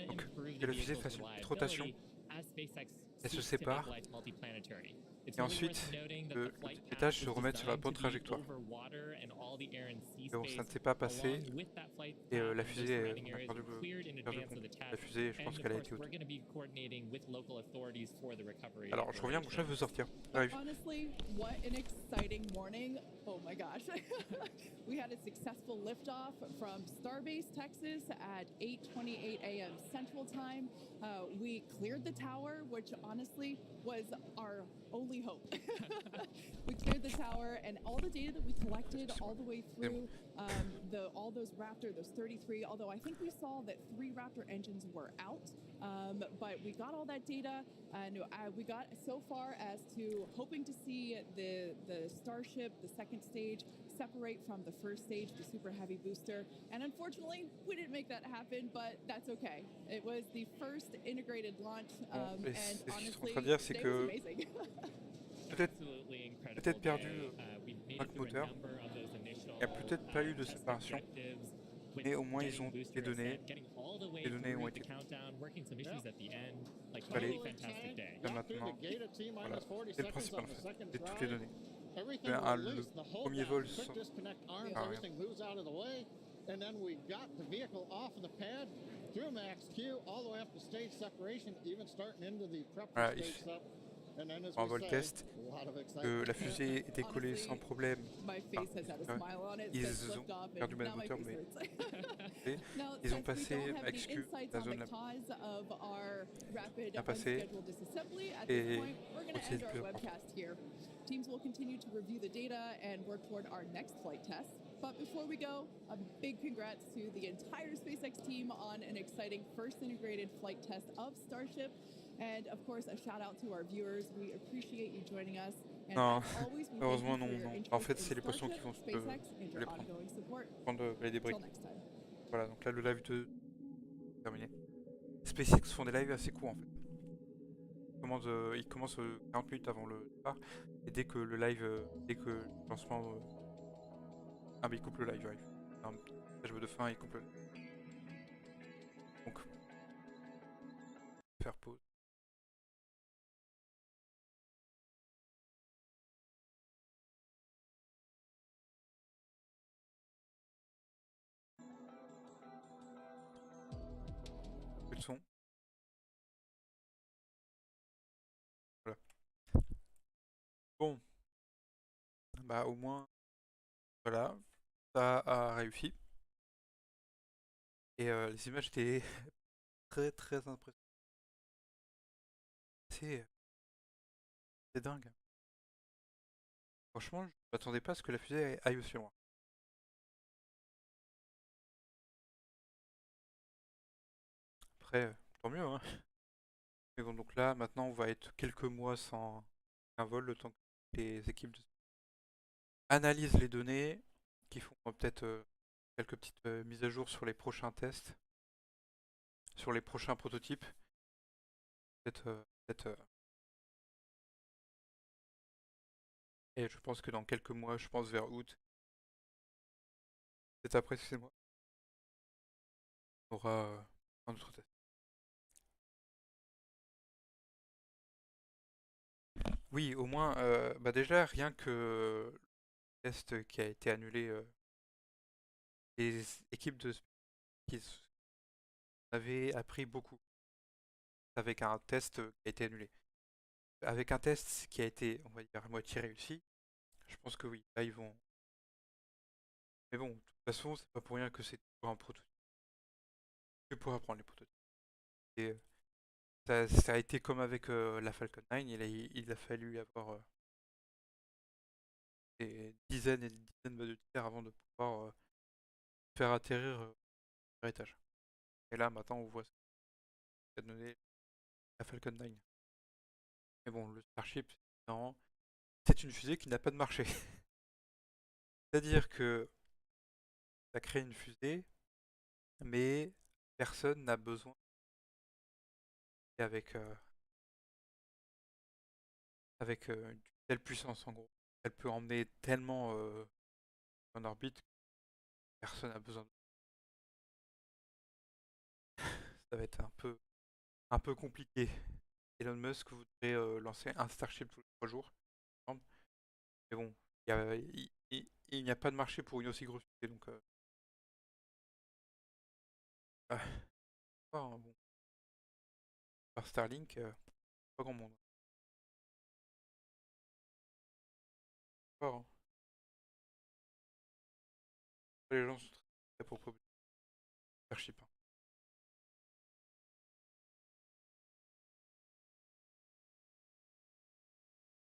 Donc, que la fusée fasse une petite rotation, elle se sépare, et ensuite, le petit étage se remette sur la bonne trajectoire. Et bon, ça ne s'est pas passé, et la fusée, on a perdu la fusée, je pense qu'elle a été au Alors, je reviens, mon chef veut sortir. J'arrive. Honestly, what an exciting morning. Oh my gosh. We had a successful liftoff from Starbase, Texas at 8:28 a.m. Central Time. We cleared the tower, which honestly was our only hope. We cleared the tower, and all the data that we collected all the way through all those Raptor, those 33, although I think we saw that 3 Raptor engines were out. But we got all that data, and we got so far as to hoping to see the Starship, the second stage, separate from the first stage, the super heavy booster. And unfortunately, we didn't make that happen, but that's okay. It was the first integrated launch, and honestly, it was amazing. Peut-être perdu 5 moteurs. Il n'y a peut-être pas eu de séparation, mais au moins ils ont des données. Les données ont été allez, là maintenant, voilà, c'est le principal en fait, c'est toutes les données. Le premier vol sans... Ah, rien. And then we got the vehicle off of the pad through max Q all the way up to stage separation, even starting into the prep Voilà, stage sep. And then as un we vol say, test, a lot of que excitement. la fusée est décollée sans problème. My face has had a smile on it. Ils since ont liftoff, perdu and le now my moteur, face mais hurts. Now, ils ont since we passé don't have any exclu insights la on zone the cause of our rapid a passé unscheduled disassembly, at et this point, we're going to continuer end de our plus webcast here. Teams will continue to review the data and work toward our next flight test. But before we go, a big congrats to the entire SpaceX team on an exciting first integrated flight test of Starship. And of course, a shout out to our viewers. We appreciate you joining us. And Non, as always, we thank heureusement you non, for your non. En interest fait, in c'est les poissons qui Starship, vont SpaceX, and se your les prendre. ongoing support. Prendre les débris. Till next time. Voilà, donc là le live de terminé. SpaceX font des lives assez courts en fait. Ils commencent 40 minutes avant le départ. Et dès que le live, dès que le lancement... Ah mais ils coupent le live, ouais. Un petit message de fin, ils coupent le live. Donc, faire pause. Plus de son. Voilà. Bon. Bah au moins, voilà. Ça a réussi. Et les images étaient très très impressionnantes. C'est dingue. Franchement, je m'attendais pas à ce que la fusée aille aussi loin. Après, tant mieux, hein. Mais bon, donc là, maintenant, on va être quelques mois sans un vol, le temps que les équipes analysent les données, qui font peut-être quelques petites mises à jour sur les prochains tests, sur les prochains prototypes. Peut-être. Et je pense que dans quelques mois, je pense vers août, peut-être après, excusez-moi, on aura un autre test. Oui, au moins, bah déjà, rien que le test qui a été annulé, les équipes de qui avaient appris beaucoup avec un test qui a été annulé. Avec un test qui a été, on va dire, à moitié réussi, je pense que oui, là ils vont. Mais bon, de toute façon, c'est pas pour rien que c'est toujours un prototype. Que pour apprendre les prototypes. Et ça a été comme avec la Falcon 9, il a fallu avoir des dizaines et des dizaines de tirs avant de pouvoir faire atterrir le étage. Et là, maintenant, on voit ce qu'a donné la Falcon 9. Mais bon, le Starship, non, c'est une fusée qui n'a pas de marché. C'est-à-dire que ça crée une fusée, mais personne n'a besoin. Et avec une telle puissance, en gros, elle peut emmener tellement en orbite que personne n'a besoin. Ça va être un peu compliqué. Elon Musk voudrait lancer un Starship tous les 3 jours. Mais bon, il n'y a pas de marché pour une aussi grosse fusée, donc ah, bon. Par Starlink, pas grand monde. Fort, hein. Les gens sont très propres. Starship, hein.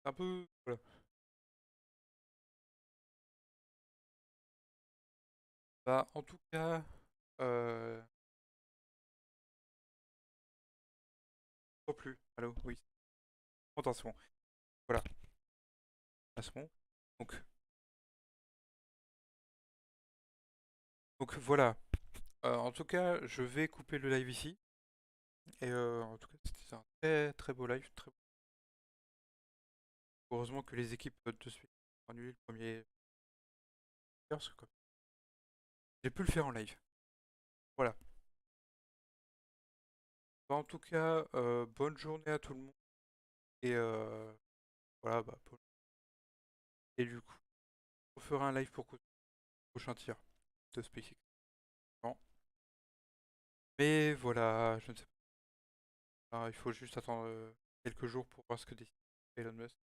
Un peu, voilà. Bah, en tout cas, euh, pas plus. Allô, oui. Attends, c'est bon. Voilà, ah, c'est bon. Donc, donc voilà. En tout cas, je vais couper le live ici. Et en tout cas, c'était un très très beau live. Heureusement que les équipes de suite ont annulé le premier. Parce que, j'ai pu le faire en live. Voilà. Bah, en tout cas, bonne journée à tout le monde. Et voilà, bah, et du coup, on fera un live pour le prochain tir de SpaceX. Bon. Mais voilà, je ne sais pas. Il faut juste attendre quelques jours pour voir ce que décide Elon Musk.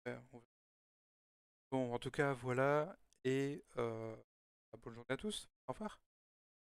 On verra. Bon, en tout cas, voilà. Et bonne journée à tous. Au revoir.